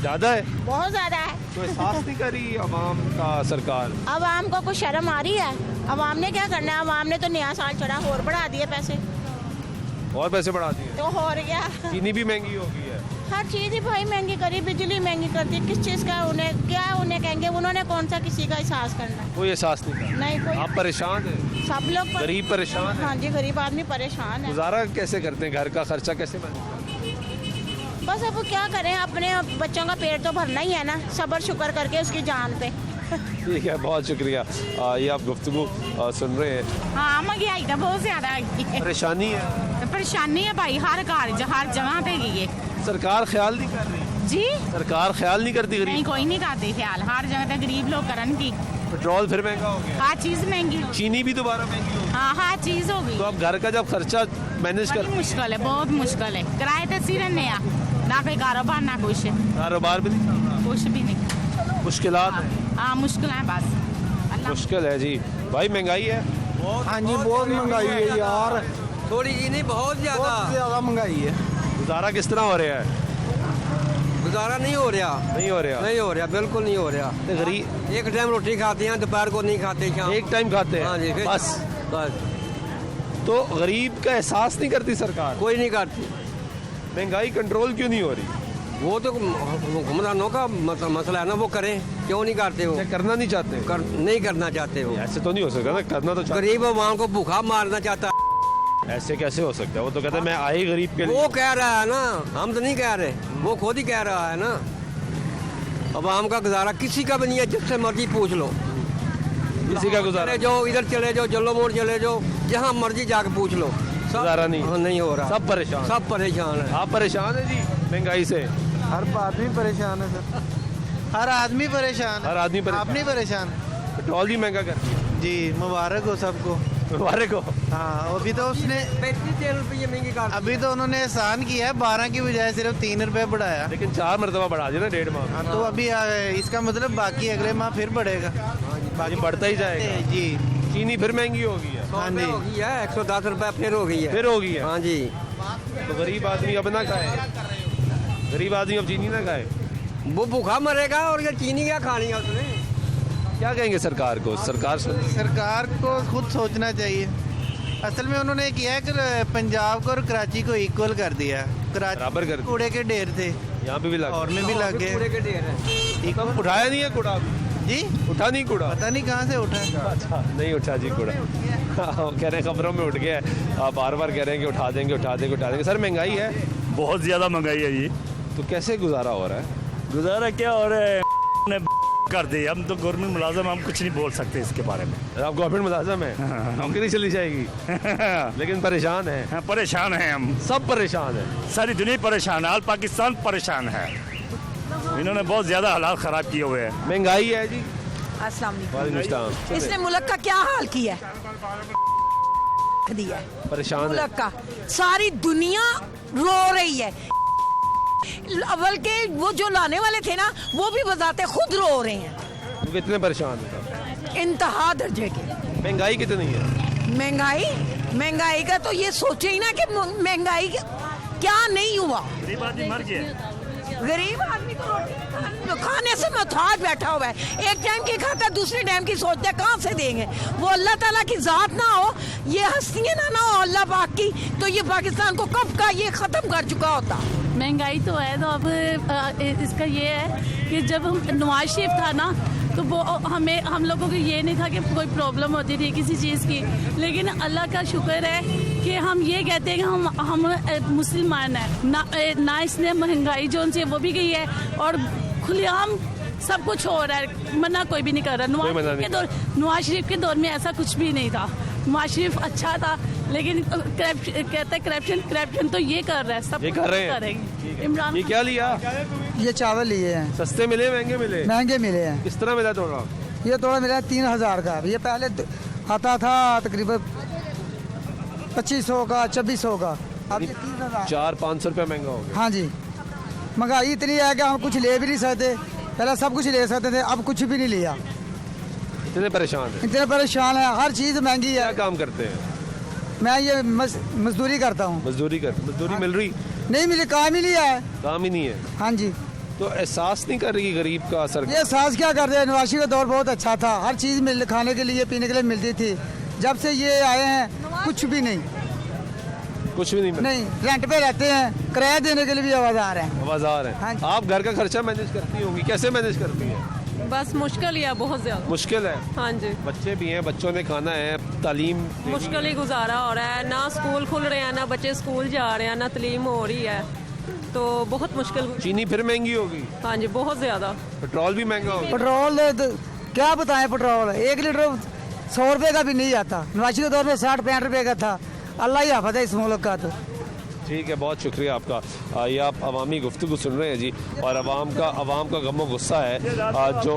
ज़्यादा है, बहुत ज़्यादा है। तो एहसास नहीं कर रही आवाम का सरकार? आवाम को कुछ शर्म आ रही है? आवाम ने क्या करना है? आवाम ने तो नया साल चढ़ा और बढ़ा दिए पैसे, और पैसे बढ़ा दिए, तो और क्या। चीनी भी महंगी हो गई है, हर चीज़ ही भाई महंगी करी, बिजली महंगी कर दी। किस चीज़ का उन्हें क्या, उन्हें कहेंगे उन्होंने कौन सा किसी का एहसास करना है? कोई एहसास नहीं कर। नहीं कोई। आप परेशान हैं? सब लोग गरीब परेशान है? हाँ जी, गरीब आदमी परेशान है। गुजारा कैसे करते हैं? घर का खर्चा कैसे मैनेज करते हैं? बस अब क्या करें, अपने बच्चों का पेट तो भरना ही है ना, सब्र शुक्र करके उसकी जान पे। ठीक है, बहुत शुक्रिया। ये आप गुफ्तगू सुन रहे हैं। हाँ, महंगाई तो बहुत ज्यादा है, परेशानी है, परेशानी है भाई, हर घर हर जगह पे ये। सरकार ख्याल नहीं कर रही जी, सरकार ख्याल नहीं करती नहीं, गरीब? कोई नहीं करती ख्याल, हर जगह पे गरीब लोग करन की। पेट्रोल फिर महंगा हो गया, हर चीज महंगी, चीनी भी दोबारा महंगी हो गई। हाँ, हर चीज हो गई। तो अब घर का जब खर्चा मैनेज कर, बड़ी मुश्किल है, बहुत मुश्किल है। किराए तो सी रहने आ, ना कोई कारोबार ना कुछ, कारोबार भी नहीं चल रहा, कुछ भी नहीं। मुश्किलात है। हाँ, मुश्किल है बस। मुश्किल है जी भाई, महंगाई है। हाँ जी, बहुत महंगाई है यार, थोड़ी जी नहीं, बहुत ज़्यादा महंगाई है। गुजारा किस तरह हो रहा है? गुजारा नहीं हो रहा, नहीं हो रहा, नहीं हो रहा, बिल्कुल नहीं हो रहा। गरीब एक टाइम रोटी खाते हैं, दोपहर को नहीं खाते, शाम एक टाइम खाते हैं? हाँ जी, बस। बस, तो गरीब का एहसास नहीं करती सरकार? कोई नहीं करती। महंगाई कंट्रोल क्यों नहीं हो रही? वो तो हुक्मरानों का मसला है ना, वो करें, क्यों नहीं करते हो? करना नहीं चाहते? नहीं करना चाहते हो। ऐसे तो नहीं हो सकता ना, करना तो गरीब अवाम को भूखा मारना चाहता है। ऐसे कैसे हो सकता है? वो तो कहता है मैं आई गरीब के लिए। वो कह रहा है ना, हम तो नहीं कह रहे, वो खुद ही कह रहा है ना। अवाम का गुजारा किसी का भी नहीं है, जिससे मर्जी पूछ लो, किसी का गुजारा चले जाओ, इधर चले जाओ, जल्लो मोड़ चले जाओ, जहाँ मर्जी जाके पूछ लो, गुजारा नहीं हो रहा। सब परेशान, सब परेशान है। आप परेशान है जी महंगाई से? हर आदमी परेशान है सर, हर आदमी परेशान है। हर आदमी परेशान। आप नहीं परेशान? पेट्रोल भी महंगा कर दिया जी, मुबारक हो सबको। मुबारक हो। हाँ, अभी तो उसने 35 रुपये महंगी कर, अभी तो उन्होंने एहसान किया है, 12 की बजाय सिर्फ 3 रुपए बढ़ाया। लेकिन 4 मरतबा बढ़ा दिया ना 1.5 माह। हाँ, तो अभी इसका मतलब बाकी अगले माह फिर बढ़ेगा। बाकी बढ़ता ही जाएगा जी। चीनी फिर महंगी हो गई है। हाँ जी, हो गई है 110 रुपये फिर हो गई है। फिर हो गई है। हाँ जी। तो गरीब आदमी अब ना खाए, गरीब आदमी अब चीनी ना खाए, वो भूखा मरेगा, और ये चीनी क्या खानी है उसने? क्या कहेंगे सरकार को? सरकार को खुद सोचना चाहिए। असल में उन्होंने किया है कि पंजाब को और कराची को इक्वल कर दिया। कराची बराबर कर दिया। कूड़े के ढेर थे, यहाँ पे भी लगा, और में भी लग गए। कूड़े के ढेर है। उठाया नहीं है कूड़ा जी, उठा नहीं कूड़ा? पता नहीं कहाँ से उठा। अच्छा, नहीं उठा जी कूड़ा। कह रहे हैं खबरों में उठ गया है, आप बार बार कह रहे हैं कि उठा देंगे। सर महंगाई है, बहुत ज़्यादा महंगाई है जी। तो कैसे गुजारा हो रहा है? गुजारा क्या हो रहा है, ने कर दी। हम तो गवर्नमेंट मुलाजम, हम कुछ नहीं बोल सकते इसके बारे में। आप गवर्नमेंट मुलाजम है, नौकरी चली जाएगी। लेकिन परेशान है। परेशान हैं हम, सब परेशान है, सारी दुनिया परेशान है, ऑल पाकिस्तान परेशान है। इन्होंने बहुत ज़्यादा हालात ख़राब किए हुए हैं। महंगाई है जी। अस्सलाम वालेकुम। इसने मुल्क का क्या हाल किया दिया, परेशान है मुल्क का। सारी दुनिया रो रही है। अव्वल के वो जो लाने वाले थे ना, वो भी बजाते खुद रो रहे हैं। तो कितने परेशान है? इंतहा दर्जे के। महंगाई कितनी है? महंगाई का तो ये सोचे ही ना कि महंगाई क्या नहीं हुआ। गरीब आदमी मर गया। गरीब आदमी को रोटी खाने से मुहताज बैठा हुआ है। एक टाइम की खाता है, दूसरे टाइम की सोचता है कहाँ से देंगे। वो अल्लाह ताला की जात ना हो, ये हस्तियाँ ना हो अल्लाह पाक की, तो ये पाकिस्तान को कब का ये ख़त्म कर चुका होता। महंगाई तो है, तो अब इसका ये है कि जब नवाज शरीफ था ना, तो वो हम लोगों को ये नहीं था कि कोई प्रॉब्लम होती थी किसी चीज़ की। लेकिन अल्लाह का शुक्र है कि हम ये कहते हैं कि हम मुसलमान हैं ना। इसने महंगाई जो उनसे वो भी गई है, और खुलेआम सब कुछ हो रहा है, मना कोई भी नहीं कर रहा। नवाज शरीफ के दौर में ऐसा कुछ भी नहीं था। नवाज शरीफ अच्छा था, लेकिन कहते हैं करप्शन तो ये कर रहा है, सब ये कर रहे हैं। इमरान ये क्या लिया? ये चावल लिए हैं। सस्ते मिले महंगे मिले? महंगे मिले हैं। किस तरह मिला थोड़ा? ये थोड़ा मिला 3000 का। ये पहले आता था तकरीबन 2500 का, 2600 का। अब ये 3000। 400-500 रुपये महंगा हो गया। हाँ जी, महंगाई इतनी है कि हम कुछ ले भी नहीं सकते। पहले सब कुछ ले सकते थे, अब कुछ भी नहीं लिया। इतने परेशान है? इतने परेशान है, हर चीज़ महंगी है। क्या काम करते हैं? मैं ये मजदूरी करता हूँ। मजदूरी मिल रही? नहीं मिली, काम ही नहीं है। काम ही नहीं है? हाँ जी। तो एहसास नहीं कर रही गरीब का असर? ये एहसास क्या कर रहे हैं, नवाज शरीफ का दौर बहुत अच्छा था, हर चीज़ खाने के लिए पीने के लिए मिलती थी। जब से ये आए हैं कुछ भी नहीं नहीं। रेंट पे रहते हैं, किराया देने के लिए भी आवाज़ है। हाँ। आप घर का खर्चा मैनेज करती होंगी, कैसे मैनेज करती हैं? बस मुश्किल ही है, बहुत ज़्यादा मुश्किल है। हाँ जी, बच्चे भी हैं, बच्चों ने खाना है, तालीम मुश्किल ही गुजारा हो रहा है। ना स्कूल खुल रहे हैं, ना बच्चे स्कूल जा रहे हैं, ना तालीम हो रही है, तो बहुत मुश्किल। चीनी फिर महंगी होगी? हाँ जी, बहुत ज़्यादा। पेट्रोल भी महंगा होगा? पेट्रोल क्या बताएं, पेट्रोल 1 लीटर 100 रुपये का भी नहीं आता। नवाज शरीफ के दौर में 60-65 रुपये का था। अल्लाह ही हाफ़िज़ है इस मुल्क का। तो ठीक है, बहुत शुक्रिया आपका। ये आप अवामी गुफ्तगू सुन रहे हैं जी, और अवाम का गम और गुस्सा है जो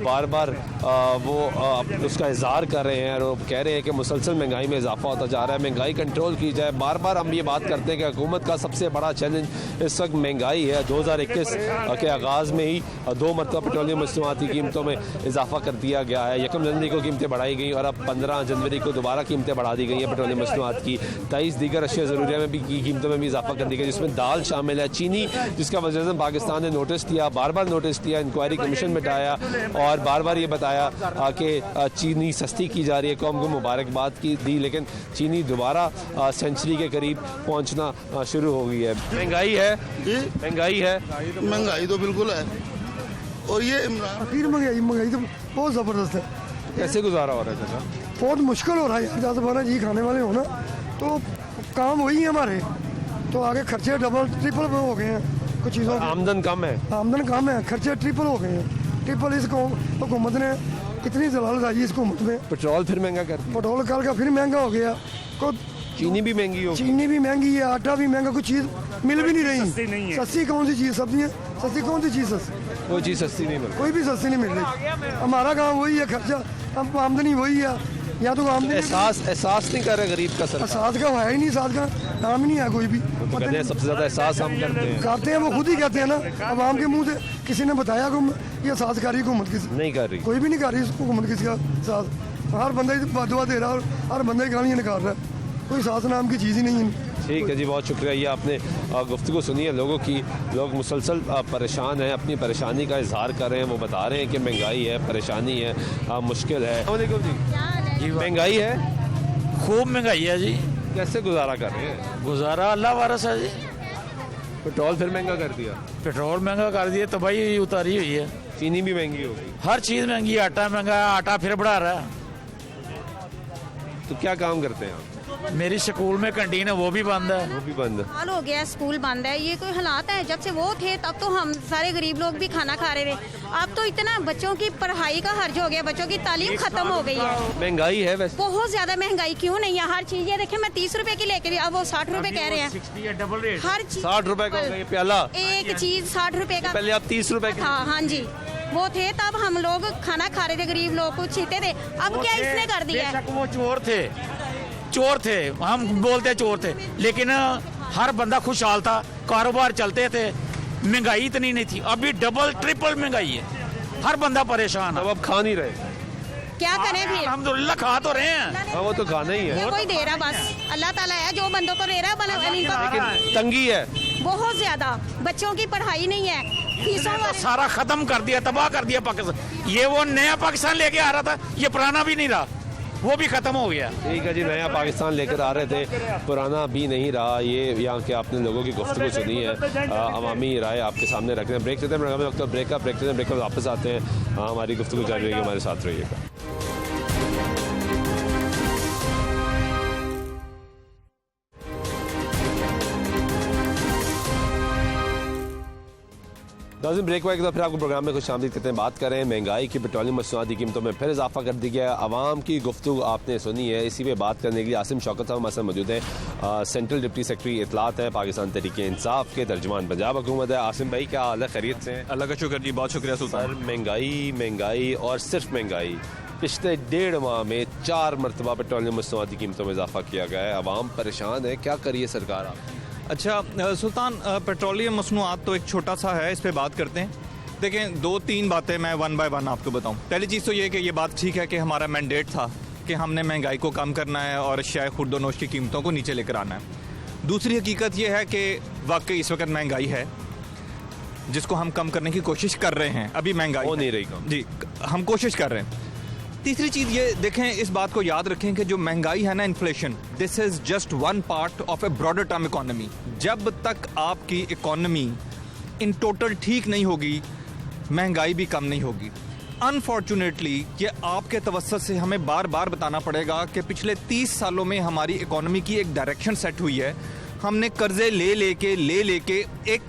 बार बार वो उसका इज़हार कर रहे हैं, और वो कह रहे हैं कि मुसलसल महंगाई में इजाफा होता जा रहा है, महंगाई कंट्रोल की जाए। बार बार हम ये बात करते हैं कि हुकूमत का सबसे बड़ा चैलेंज इस वक्त महंगाई है। 2021 के आगाज़ में ही 2 मरतबा पेट्रोलियम मसनूआत की कीमतों में इजाफा कर दिया गया है। 1 जनवरी को कीमतें बढ़ाई गई, और अब 15 जनवरी को दोबारा कीमतें बढ़ा दी गई हैं पेट्रोलियम मसनूआत की। 23 दीगर अशिया ज़रूरिया में भी की कीमतों में भी इजाफा करने के, जिसमें दाल शामिल है, चीनी जिसका वज़ीर-ए-आज़म पाकिस्तान ने नोटिस दिया, बार बार नोटिस दिया, इंक्वायरी कमीशन बिठाया और बार बार ये बताया कि चीनी सस्ती की जा रही है, कौम को मुबारकबाद की दी, लेकिन चीनी दोबारा सेंचुरी के करीब पहुंचना शुरू हो गई है। महंगाई है, महंगाई तो बिल्कुल है, और ये महंगाई तो बहुत ज़बरदस्त है। कैसे गुजारा हो रहा है चाचा? बहुत मुश्किल हो रहा है यार, 10-12 जी खाने वाले हो ना, तो काम वही है हमारे, तो आगे खर्चे डबल ट्रिपल हो गए हैं कुछ चीज़ों के। आमदन कम है, खर्चे ट्रिपल हो गए हैं, ट्रिपल इस हुकूमत ने इतनी जलालबाजी इस हुकूमत में। पेट्रोल फिर महंगा कर दिया, पेट्रोल कल का फिर महंगा हो गया, चीनी भी महंगी हो, चीनी भी महंगी है, आटा भी महंगा, कुछ चीज़ मिल भी नहीं रही। सस्ती कौन सी चीज़, सब्जियाँ सस्ती कौन सी चीज़ सस्ती, कोई चीज़ सस्ती नहीं मिल, कोई भी सस्ती नहीं मिल रही। हमारा काम वही है, खर्चा हम आमदनी वही है, या तो आमदनी एहसास नहीं कर रहे गरीब का, सरकार एहसास का है ही नहीं, एहसास का नाम ही नहीं है कोई भी। कहते हैं सबसे ज़्यादा एहसास हम करते हैं, वो खुद ही कहते हैं ना, आवाम के मुंह से किसी ने बताया कि ये एहसास कर रही हुकूमत किसी नहीं कर रही, कोई भी नहीं कर रही हुकूमत किसी का एहसास। हर बंदा बदुआ दे रहा है और हर बंदा ही गालियाँ निकाल रहा है, कोई एहसास नाम की चीज़ ही नहीं है। ठीक है जी, बहुत शुक्रिया। ये आपने गुफ्तगू सुनी है लोगों की, लोग मुसलसल परेशान हैं, अपनी परेशानी का इजहार कर रहे हैं, वो बता रहे हैं कि महंगाई है, परेशानी है, मुश्किल है। जी, महंगाई है, खूब महंगाई है जी। कैसे गुजारा कर रहे हैं? गुजारा अल्लाह वारस है जी। पेट्रोल फिर महंगा कर दिया, पेट्रोल महंगा कर दिया, तबाही उतारी हुई है, चीनी भी महंगी हो गई, हर चीज़ महंगी, आटा महंगा है, आटा फिर बढ़ा रहा है। तो क्या काम करते हैं आप? मेरी स्कूल में कैंटीन है, वो भी बंद है, हाल हो गया, स्कूल बंद है, ये कोई हालात है। जब से वो थे तब तो हम सारे गरीब लोग भी खाना खा रहे थे, अब तो इतना बच्चों की पढ़ाई का हर्ज हो गया, बच्चों की तालीम खत्म हो गई है। महंगाई है वैसे बहुत ज्यादा महंगाई क्यों नहीं है, हर चीज ये देखे, मैं 30 रुपए की लेके भी, अब वो 60 रुपए कह रहे हैं, हर चीज 60 रुपए का प्याला, एक चीज 60 रुपए का, पहले आप 30 रुपए की। हाँ जी, वो थे तब हम लोग खाना खा रहे थे, गरीब लोग कुछ छीते थे, अब क्या इसने कर दिया है। वो चोर थे, हम बोलते चोर थे, लेकिन हर बंदा खुशहाल था, कारोबार चलते थे, महंगाई इतनी नहीं थी, अभी डबल ट्रिपल महंगाई है, हर बंदा परेशान है। अब खा नहीं रहे, क्या करें फिर? अल्हम्दुलिल्लाह खा तो रहे हैं, वो तो खाना ही है, कोई दे रहा, बस अल्लाह ताला है जो बंदों को दे रहा है, लेकिन तंगी है बहुत ज्यादा, बच्चों की पढ़ाई नहीं है, फीसों तो सारा खत्म कर दिया, तबाह कर दिया पाकिस्तान। ये वो नया पाकिस्तान लेके आ रहा था, ये पुराना भी नहीं रहा, वो भी खत्म हो गया। ठीक है जी, नया पाकिस्तान लेकर आ रहे थे, पुराना भी नहीं रहा। ये यहाँ के आपने लोगों की गुफ्तगू सुनी है, अवामी राय आपके सामने रख रहे हैं। ब्रेक लेते हैं, वक्त ब्रेक में वापस आते हैं, हमारी गुफ्तगू जारी रहेगी, हमारे साथ रहिएगा। नाज़रीन, ब्रेक हुआ एक बार फिर आपको प्रोग्राम में खुश आमदीद करते हैं। बात करें महंगाई की, पेट्रोलियम मसनूआत की कीमतों में फिर इजाफा कर दिया गया है। आवाम की गुफ्तगू आपने सुनी है, इसी पे बात करने के लिए आसिम शौकत साहब हमारे साथ मौजूद हैं, सेंट्रल डिप्टी सेक्रेटरी इतलात हैं, पाकिस्तान तहरीक इंसाफ के तर्जुमान पंजाब हुकूमत है। आसिम भाई, क्या हाल है, खैरियत से हैं? अल्लाह का शुक्र जी, बहुत शुक्रिया सुल्तान। महंगाई और सिर्फ महंगाई, पिछले 1.5 माह में 4 मरतबा पेट्रोलियम मसनूआत की कीमतों में इजाफा किया गया है। आवाम परेशान है, क्या करिए सरकार आप? अच्छा सुल्तान, पेट्रोलियम मसनूआत तो एक छोटा सा है, इस पर बात करते हैं। देखें, 2-3 बातें मैं 1 बाय 1 आपको बताऊं। पहली चीज़ तो ये कि ये बात ठीक है कि हमारा मैंडेट था कि हमने महंगाई को कम करना है और अशिया खुर्दोनोश की कीमतों को नीचे लेकर आना है। दूसरी हकीकत ये है कि वाकई इस वक्त महंगाई है जिसको हम कम करने की कोशिश कर रहे हैं, अभी महंगाई हो नहीं रही जी, हम कोशिश कर रहे हैं। तीसरी चीज़ ये देखें, इस बात को याद रखें कि जो महंगाई है ना, inflation, this is just one part of A broader term economy. जब तक आपकी इकोनॉमी इन टोटल ठीक नहीं होगी, महंगाई भी कम नहीं होगी। अनफॉर्चुनेटली ये आपके तवज्जुह से हमें बार बार बताना पड़ेगा कि पिछले 30 सालों में हमारी इकोनॉमी की एक डायरेक्शन सेट हुई है। हमने कर्जे ले लेके एक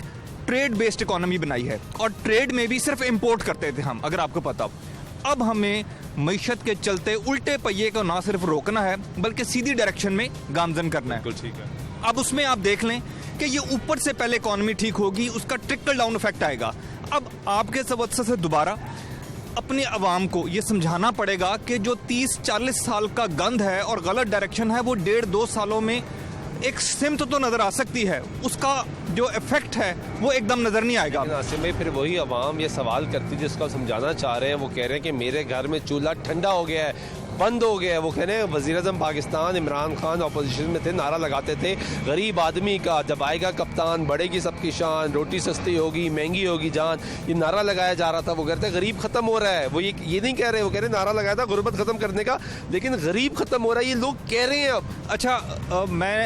ट्रेड बेस्ड इकोनॉमी बनाई है, और ट्रेड में भी सिर्फ इंपोर्ट करते थे हम, अगर आपको पता हो। अब हमें मईशत के चलते उल्टे पहिए को ना सिर्फ रोकना है बल्कि सीधी डायरेक्शन में गामजन करना है। ठीक है। अब उसमें आप देख लें कि ये ऊपर से पहले इकोनॉमी ठीक होगी, उसका ट्रिकल डाउन इफेक्ट आएगा। अब आपके तवज्जुह से दोबारा अपने अवाम को ये समझाना पड़ेगा कि जो 30-40 साल का गंद है और गलत डायरेक्शन है, वो 1.5-2 सालों में एक सिमत तो नजर आ सकती है, उसका जो इफेक्ट है वो एकदम नजर नहीं आएगा। नासिम भाई, फिर वही अवाम ये सवाल करती है जिसको समझाना चाह रहे हैं, वो कह रहे हैं कि मेरे घर में चूल्हा ठंडा हो गया है, बंद हो गया है। वो कह रहे हैं वज़ीर-ए-आज़म पाकिस्तान इमरान खान अपोजिशन में थे, नारा लगाते थे गरीब आदमी का जब आएगा कप्तान बढ़ेगी सबकी शान, रोटी सस्ती होगी महंगी होगी जान, ये नारा लगाया जा रहा था। वो कहते हैं गरीब ख़त्म हो रहा है। वो ये नहीं कह रहे, वो कह रहे नारा लगाया था गुर्बत ख़त्म करने का, लेकिन गरीब ख़त्म हो रहा है, ये लोग कह रहे हैं अब। अच्छा, मैं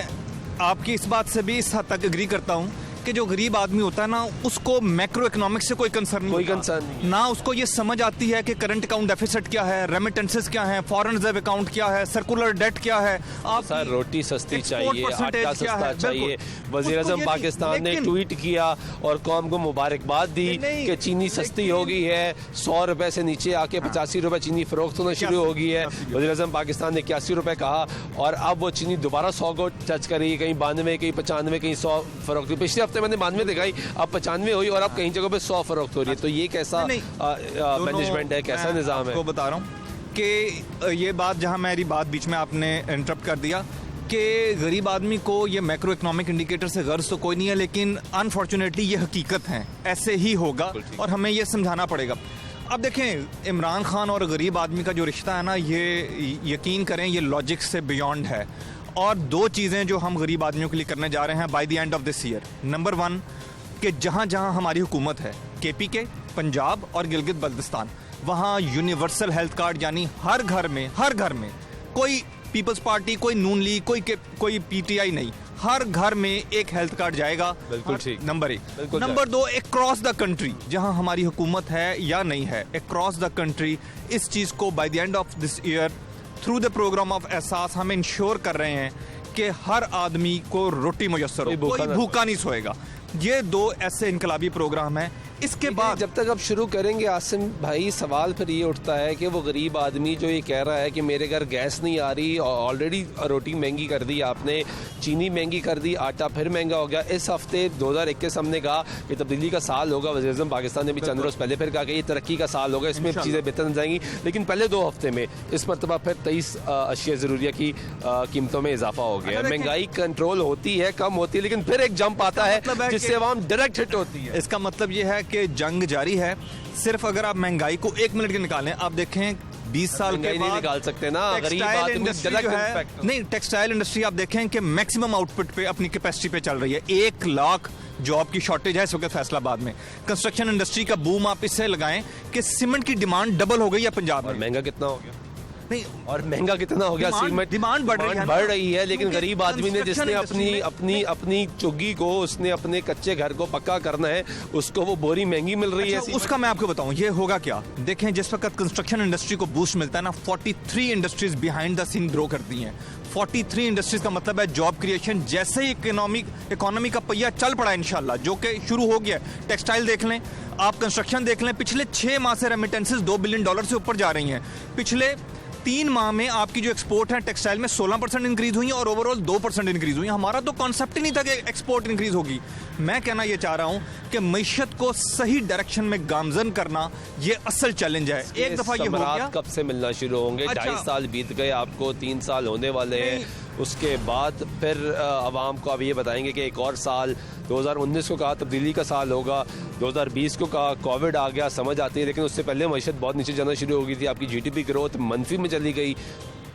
आपकी इस बात से भी इस हद तक एग्री करता हूँ कि जो गरीब आदमी होता है ना, उसको मैक्रो इकोनॉमिक्स से कोई कंसर्न नहीं, ना उसको ये समझ आती है कि करंट अकाउंट डेफिसिट क्या है, रेमिटेंसेस क्या है, फॉरेन रिजर्व अकाउंट क्या है, सर्कुलर डेट क्या है। आप सर रोटी सस्ती चाहिए, आटा सस्ता चाहिए। वज़ीर-ए-आज़म पाकिस्तान ने ट्वीट किया और कौम को मुबारकबाद दी कि चीनी सस्ती हो गई है, 100 रुपए से नीचे आके 85 रुपए चीनी फरोख्त होना शुरू हो गई है। वज़ीर-ए-आज़म पाकिस्तान ने 81 रुपए कहा और अब वो चीनी दोबारा 100 को टच करी, कहीं 92, कहीं 95, कहीं 100 फरोख्त। पिछले हफ्ते मैंने 92 दिखाई, अब 95 हुई और अब कहीं जगह पे 100 फरोख्त हो रही है। तो ये कैसा मैनेजमेंट है, कैसा निज़ाम है? आपको बता रहा हूँ कि ये बात, जहाँ मेरी बात बीच में आपने इंटरप्ट कर दिया कि गरीब आदमी को ये मैक्रो इकोनॉमिक इंडिकेटर से गर्ज तो कोई नहीं है, लेकिन अनफॉर्चुनेटली ये हकीकत है, ऐसे ही होगा और हमें ये समझाना पड़ेगा। अब देखें, इमरान खान और गरीब आदमी का जो रिश्ता है ना, ये यकीन करें ये लॉजिक से बियॉन्ड है। और दो चीज़ें जो हम गरीब आदमियों के लिए करने जा रहे हैं bye the end of this year, number 1 कि जहाँ जहाँ हमारी हुकूमत है, KPK, पंजाब और गिलगित बल्तिस्तान, वहाँ यूनिवर्सल हेल्थ कार्ड, यानी हर घर में कोई पीपल्स पार्टी, कोई नून लीग, कोई PTI नहीं, हर घर में एक हेल्थ कार्ड जाएगा। बिल्कुल ठीक, number 1। Number 2, across the country जहां हमारी हुकूमत है या नहीं है, अक्रॉस द कंट्री इस चीज को by the end of this year through the programme of Ehsaas हम इंश्योर कर रहे हैं कि हर आदमी को रोटी मुयस्सर हो, कोई भूखा नहीं सोएगा। ये 2 ऐसे इनकलाबी प्रोग्राम हैं। इसके बाद जब तक अब शुरू करेंगे आसिम भाई, सवाल फिर ये उठता है कि वो गरीब आदमी जो ये कह रहा है कि मेरे घर गैस नहीं आ रही, ऑलरेडी रोटी महंगी कर दी आपने, चीनी महंगी कर दी, आटा फिर महंगा हो गया। इस हफ्ते 2021 हमने कहा कि तब्दीली का साल होगा, वज़ीर-ए-आज़म पाकिस्तान ने भी चंद रोज़ पहले फिर कहा कि ये तरक्की का साल होगा, इसमें चीज़ें बेहतर जाएंगी। लेकिन पहले 2 हफ्ते में इस मरतबा फिर 23 अशिया ज़रूरिया की कीमतों में इजाफा हो गया। महंगाई कंट्रोल होती है, कम होती है, लेकिन फिर एक जंप आता है जिससे अवाम डायरेक्ट हिट होती है। इसका मतलब ये है कि जंग जारी है। सिर्फ अगर आप महंगाई को 1 मिनट के निकालें, आप देखें 20 साल के बाद नहीं निकाल सकते ना, टेक्सटाइल इंडस्ट्री जो है, नहीं, टेक्सटाइल इंडस्ट्री आप देखें कि मैक्सिमम आउटपुट पे, अपनी कैपेसिटी पे चल रही है। 1 लाख जॉब की शॉर्टेज है इस वक्त फैसलाबाद में। कंस्ट्रक्शन इंडस्ट्री का बूम आप इससे लगाएं कि सीमेंट की डिमांड डबल हो गई है पंजाब में। महंगा कितना हो गया? नहीं, और महंगा कितना हो गया? सीमेंट डिमांड बढ़ रही है, लेकिन गरीब आदमी ने जिसने अपनी चुग्गी को, उसने अपने कच्चे घर को पक्का करना है, उसको वो बोरी महंगी मिल रही है। उसका मैं आपको बताऊं ये होगा क्या। देखें, जिस वक्त कंस्ट्रक्शन इंडस्ट्री को बूस्ट मिलता है ना, 43 industries behind the scene grow करती हैं। 43 इंडस्ट्रीज का मतलब है जॉब क्रिएशन। जैसे ही इकोनॉमी का पहिया चल पड़ा इंशाल्लाह, जो कि शुरू हो गया। टेक्सटाइल देख लें आप, कंस्ट्रक्शन देख लें, पिछले 6 माह से रेमिटेंसेस $2 बिलियन से ऊपर जा रही हैं। पिछले 3 माह में आपकी जो एक्सपोर्ट है टेक्सटाइल में 16% इंक्रीज हुई है और ओवरऑल 2% इंक्रीज हुई है। हमारा तो कॉन्सेप्ट ही नहीं था कि एक्सपोर्ट इंक्रीज होगी। मैं कहना ये चाह रहा हूं कि मईशत को सही डायरेक्शन में गामजन करना ये असल चैलेंज है। एक दफा ये हो गया, कब से मिलना शुरू होंगे? 2.5 साल बीत गए, आपको 3 साल होने वाले हैं। उसके बाद फिर आवाम को अब ये बताएंगे कि एक और साल, 2019 को कहा तब्दीली का साल होगा, 2020 को कहा कोविड आ गया, समझ आती है, लेकिन उससे पहले मईशत बहुत नीचे जाना शुरू हो गई थी। आपकी GDP ग्रोथ मनफी में चली गई,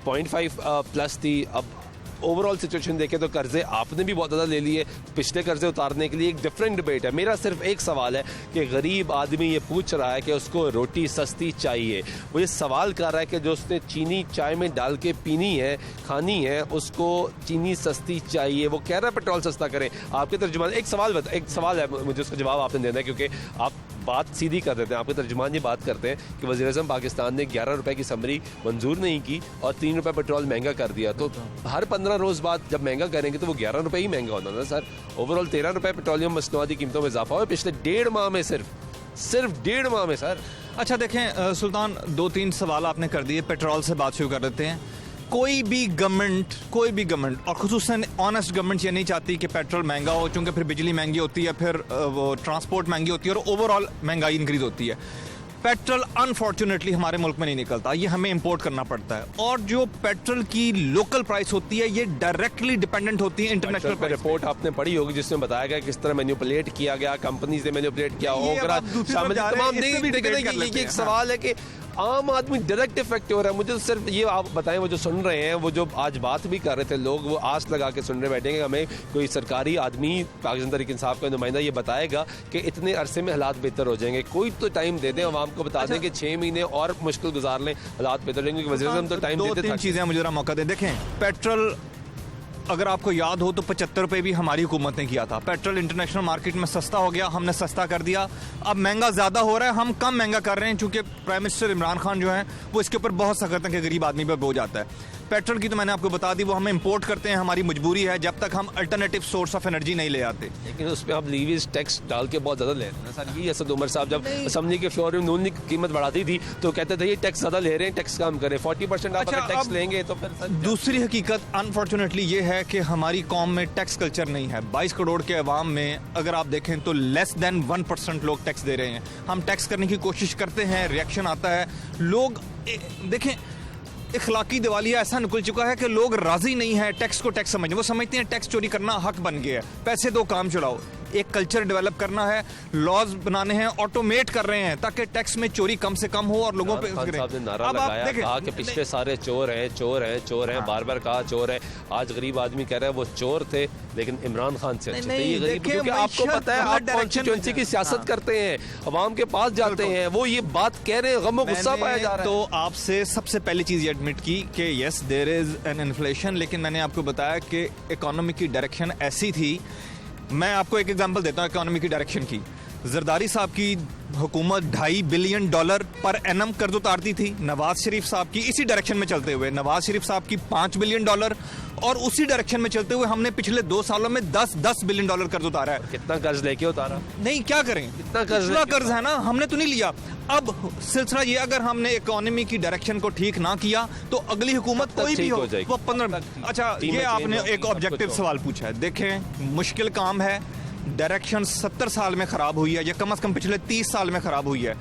0.5 प्लस थी। अब ओवरऑल सिचुएशन देखें तो कर्जे आपने भी बहुत ज़्यादा ले लिए, पिछले कर्जे उतारने के लिए एक डिफरेंट डिबेट है। मेरा सिर्फ एक सवाल है कि गरीब आदमी ये पूछ रहा है कि उसको रोटी सस्ती चाहिए। वो ये सवाल कर रहा है कि जो उसने चीनी चाय में डाल के पीनी है, खानी है, उसको चीनी सस्ती चाहिए। वो कह रहा है पेट्रोल सस्ता करें। आपके तर्जुमान एक सवाल है, मुझे उसका जवाब आपने देना है, क्योंकि आप बात सीधी कर देते हैं। आपके तर्जुमान ये बात करते हैं कि वज़ीर-ए-आज़म पाकिस्तान ने 11 रुपए की समरी मंजूर नहीं की और 3 रुपए पेट्रोल महंगा कर दिया। तो हर 15 रोज़ बाद जब महंगा करेंगे तो वो 11 रुपए ही महंगा होना था सर। ओवरऑल 13 रुपए पेट्रोलियम मसनूआती कीमतों में इजाफा हुआ पिछले 1.5 माह में, सिर्फ 1.5 माह में सर। अच्छा देखें सुल्तान, 2-3 सवाल आपने कर दिए। पेट्रोल से बात शुरू कर देते हैं। कोई भी गवर्नमेंट और खुसूसन ऑनेस्ट गवर्नमेंट ये नहीं चाहती कि पेट्रोल महंगा हो, क्योंकि फिर बिजली महंगी होती है, फिर वो ट्रांसपोर्ट महंगी होती है और ओवरऑल महंगाई इंक्रीज होती है। पेट्रोल अनफॉर्चुनेटली हमारे मुल्क में नहीं निकलता, ये हमें इंपोर्ट करना पड़ता है। और जो पेट्रोल की लोकल प्राइस होती है ये डायरेक्टली डिपेंडेंट होती है इंटरनेशनल प्राइस। रिपोर्ट आपने पढ़ी होगी जिसमें बताया गया किस तरह मैनिपुलेट किया गया, कंपनीज ने मैनिपुलेट किया होगा। एक सवाल है कि आम आदमी डायरेक्ट इफेक्ट हो रहा है। मुझे तो सिर्फ ये आप बताएं, वो जो सुन रहे हैं, वो जो आज बात भी कर रहे थे लोग, वो आस लगा के सुन रहे बैठेंगे हमें कोई सरकारी आदमी पाकिस्तान तहरीक इंसाफ का नुमाइंदा ये बताएगा कि इतने अरसे में हालात बेहतर हो जाएंगे। कोई तो टाइम दे दें, आवाम को बता दें कि 6 महीने और मुश्किल गुजार लें, हालात बेहतर होंगे। वज़ीर-ए-आज़म तो टाइम देते थे। 2-3 चीज़ें मुझे जरा मौका दें। देखें, पेट्रोल अगर आपको याद हो तो 75 रुपये भी हमारी हुकूमत ने किया था। पेट्रोल इंटरनेशनल मार्केट में सस्ता हो गया, हमने सस्ता कर दिया। अब महंगा ज़्यादा हो रहा है, हम कम महंगा कर रहे हैं, क्योंकि प्राइम मिनिस्टर इमरान खान जो हैं वो इसके ऊपर बहुत सख्त हैं कि गरीब आदमी पर बोझ आता है। पेट्रोल की तो मैंने आपको बता दी, वो हम इंपोर्ट करते हैं, हमारी मजबूरी है, जब तक हम अल्टरनेटिव सोर्स ऑफ एनर्जी नहीं ले आते। लेकिन उस पर आप लीवेज टैक्स डाल के बहुत ज़्यादा ले रहे हैं सर। यही असद उमर साहब जब असम्बली के फ्लोर में नून की कीमत बढ़ाती थी तो कहते थे ये टैक्स ज़्यादा ले रहे हैं, टैक्स कम करें। 40% आप अगर टैक्स लेंगे तो फिर दूसरी हकीकत अनफॉर्चुनेटली ये है कि हमारी कौम में टैक्स कल्चर नहीं है। 22 करोड़ के अवाम में अगर आप देखें तो लेस देन 1% लोग टैक्स दे रहे हैं। हम टैक्स करने की कोशिश करते हैं, रिएक्शन आता है, लोग देखें इखलाकी दिवालिया ऐसा निकल चुका है कि लोग राजी नहीं है टैक्स को टैक्स समझने। वो समझते हैं टैक्स चोरी करना हक बन गया है, पैसे दो काम चलाओ। एक कल्चर डेवलप करना है, लॉज बनाने हैं, ऑटोमेट कर रहे हैं ताकि टैक्स में चोरी कम से कम हो और लोगों पे साहब ने नारा लगाया, कहा कि पिछले सारे चोर हैं, चोर हैं, चोर हैं, बार बार कहा चोर है। आज गरीब आदमी कह रहा है वो चोर थे लेकिन इमरान खान से अच्छे थे ये गरीब, क्योंकि आपको पता है आप कॉन्स्टिट्यूएंसी की सियासत करते हैं, अवाम के पास जाते हैं, वो ये बात कह रहे हैं, गमो गुस्सा पाया जा रहा है। तो आपसे सबसे पहली चीज ये एडमिट की कि yes there is an inflation, लेकिन मैंने आपको बताया कि इकोनॉमी की डायरेक्शन ऐसी थी। मैं आपको एक एग्जांपल देता हूँ इकोनॉमी की डायरेक्शन की। जरदारी साहब की हुकूमत $2.5 बिलियन पर एनम कर्ज उतारती थी। नवाज शरीफ साहब की इसी डायरेक्शन में चलते हुए नवाज शरीफ साहब की $5 बिलियन, और उसी डायरेक्शन में चलते हुए हमने पिछले 2 सालों में $10 बिलियन कर्ज उतारा है। कितना कर्ज लेके उतारा? नहीं, क्या करें, कितना कर्ज है ना, हमने तो नहीं लिया। अब सिलसिला ये, अगर हमने इकोनॉमी की डायरेक्शन को ठीक ना किया तो अगली हुकूमत कोई भी हो वो 15। अच्छा, ये आपने एक ऑब्जेक्टिव सवाल पूछा है। देखें, मुश्किल काम है, डायरेक्शन 70 साल में खराब हुई है, या कम से कम पिछले 30 साल में खराब हुई है।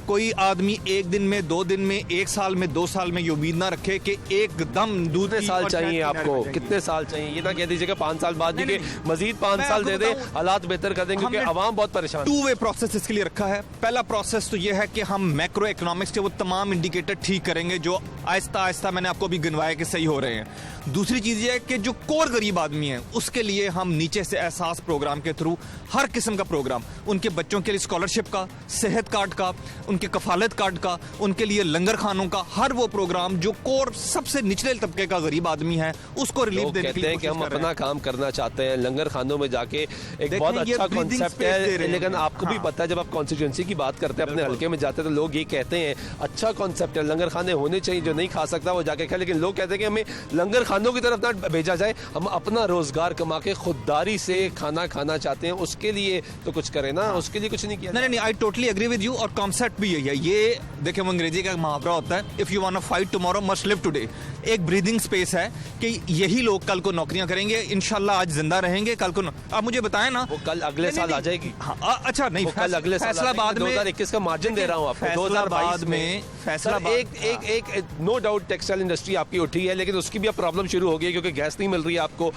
कोई आदमी एक दिन में, 2 दिन में, 1 साल में, 2 साल में ये उम्मीद ना रखे कि एकदम दूध। कितने साल चाहिए आपको? कितने साल चाहिए? ये ना कह दीजिएगा 5 साल बाद भी, मजीद 5 साल दे दे, हालात बेहतर कर देंगे, क्योंकि आवाम बहुत परेशान। 2-वे प्रोसेस इसके लिए रखा है। पहला प्रोसेस तो ये है कि हम मैक्रो इकोनॉमिक्स के वो तमाम इंडिकेटर ठीक करेंगे जो आहिस्ता आहिस्ता मैंने आपको भी गिनवाया कि सही हो रहे हैं। दूसरी चीज ये है कि जो कोर गरीब आदमी है उसके लिए हम नीचे से एहसास प्रोग्राम के थ्रू हर किस्म का प्रोग्राम, उनके बच्चों के लिए स्कॉलरशिप का, सेहत कार्ड का, उनके कफालत कार्ड का, उनके लिए लंगर खानों का, हर वो प्रोग्राम जो कोर सबसे निचले तबके का गरीब आदमी है उसको रिलीफ देने के लिए कि हम अपना काम करना चाहते हैं। लंगर खानों में जाके एक बहुत अच्छा कॉन्सेप्ट है, लेकिन आपको भी पता है जब आप कॉन्स्टिट्यूएंसी की बात करते हैं, अपने हल्के में जाते हैं तो लोग ये कहते हैं अच्छा कॉन्सेप्ट है, लंगर खाने होने चाहिए, जो नहीं खा सकता वो जाके खाए। लेकिन लोग कहते हैं कि हमें लंगर खानों की तरफ ना भेजा जाए, हम अपना रोजगार कमा के खुददारी से खाना खाना चाहते हैं, उसके लिए तो कुछ करें ना, उसके लिए कुछ नहीं किया। नहीं, I totally agree with you, और कॉन्सेप्ट भी यही है। ये देखिए, वो अंग्रेजी का मुहावरा होता है, if you want to fight tomorrow must live today. एक ब्रीदिंग स्पेस है कि यही लोग कल को नौकरियां करेंगे, इंशाल्लाह आज जिंदा रहेंगे, कल को आप मुझे बताएं ना, वो कल अगले साल आ जाएगी। अच्छा, नहीं, कल अगले साल फैसलाबाद में 2021 का मार्जिन दे रहा हूं आपको, 2022 में फैसलाबाद एक नो डाउट टेक्सटाइल इंडस्ट्री आपकी उठी है, लेकिन उसकी भी अब प्रॉब्लम शुरू हो गई क्योंकि गैस नहीं मिल रही है आपको।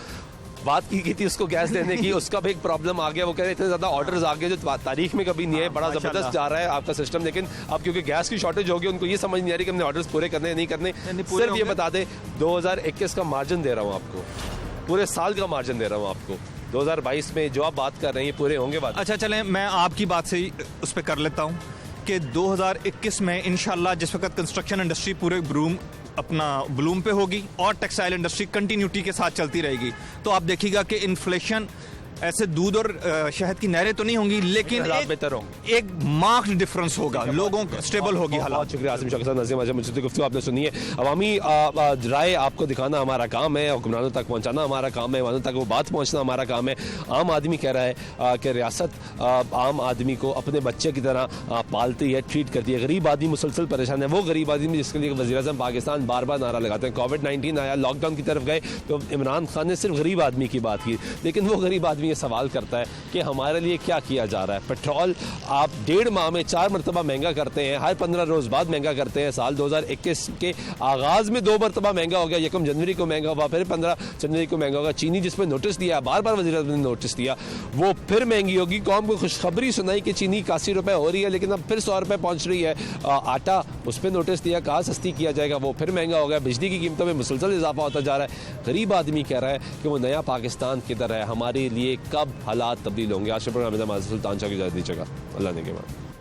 बात की थी उसको गैस देने की, उसका भी एक प्रॉब्लम आ गया। वो कह रहे इतने ज़्यादा ऑर्डर्स आ गए जो तारीख में कभी नहीं है, बड़ा ज़बरदस्त जा रहा है आपका सिस्टम। लेकिन अब क्योंकि गैस की शॉर्टेज होगी, उनको ये समझ नहीं आ रही कि हमने ऑर्डर्स पूरे करने या नहीं करने। सिर्फ ये बता दें 2021 का मार्जिन दे रहा हूँ आपको, पूरे साल का मार्जिन दे रहा हूँ आपको। 2022 में जो आप बात कर रहे हैं पूरे होंगे बात। अच्छा, चलें मैं आपकी बात से उस पर कर लेता हूँ कि 2021 में इंशाल्लाह जिस वक्त कंस्ट्रक्शन इंडस्ट्री पूरे ब्लूम पे होगी और टेक्सटाइल इंडस्ट्री कंटिन्यूटी के साथ चलती रहेगी, तो आप देखिएगा कि इन्फ्लेशन ऐसे दूध और शहद की नहरें तो नहीं होंगी, लेकिन बेहतर होंगे, एक मार्क्ड डिफरेंस होगा, लोगों को स्टेबल होगी हालात। बहुत शुक्रिया आसिम शौकत साहब, नज़ीम आजम मुझसे गुफ्तगू आपने सुनी है। अवामी राय आपको दिखाना हमारा काम है, हुक्मरानों तक पहुंचाना हमारा काम है, वहाँ तक वो बात पहुंचना हमारा काम है। आम आदमी कह रहा है कि रियासत आम आदमी को अपने बच्चे की तरह पालती है, ट्रीट करती है। गरीब आदमी मुसलसल परेशान है, वो गरीब आदमी जिसके लिए वज़ीर-ए-आज़म पाकिस्तान बार बार नारा लगाते हैं। कोविड-19 आया, लॉकडाउन की तरफ गए तो इमरान खान ने सिर्फ गरीब आदमी की बात की, लेकिन वो गरीब आदमी ये सवाल करता है कि हमारे लिए क्या किया जा रहा है। पेट्रोल आप 1.5 माह में 4 मरतबा महंगा करते हैं, हर 15 रोज़ बाद महंगा करते हैं। साल 2021 के आगाज़ में 2 मरतबा महंगा हो गया, 1 जनवरी को महंगा हुआ, फिर 15 जनवरी को महंगा होगा। चीनी जिसमें नोटिस दिया, बार बार वज़ीर आज़म ने नोटिस दिया, वो फिर महंगी होगी। कौम को खुशखबरी सुनाई कि चीनी 81 रुपये हो रही है, लेकिन अब फिर 100 रुपये पहुँच रही है। आटा उस पर नोटिस दिया, कहा सस्ती किया जाएगा, वो फिर महंगा हो गया। बिजली की कीमतों में मुसलसल इजाफा होता जा रहा है। गरीब आदमी कह रहा है कि वो नया पाकिस्तान किधर है, हमारे लिए कब हालात तब्दील होंगे। आज के प्रोग्राम में सुल्तान शाह की इजाज़त दीजिएगा। अल्लाह ने के बाद।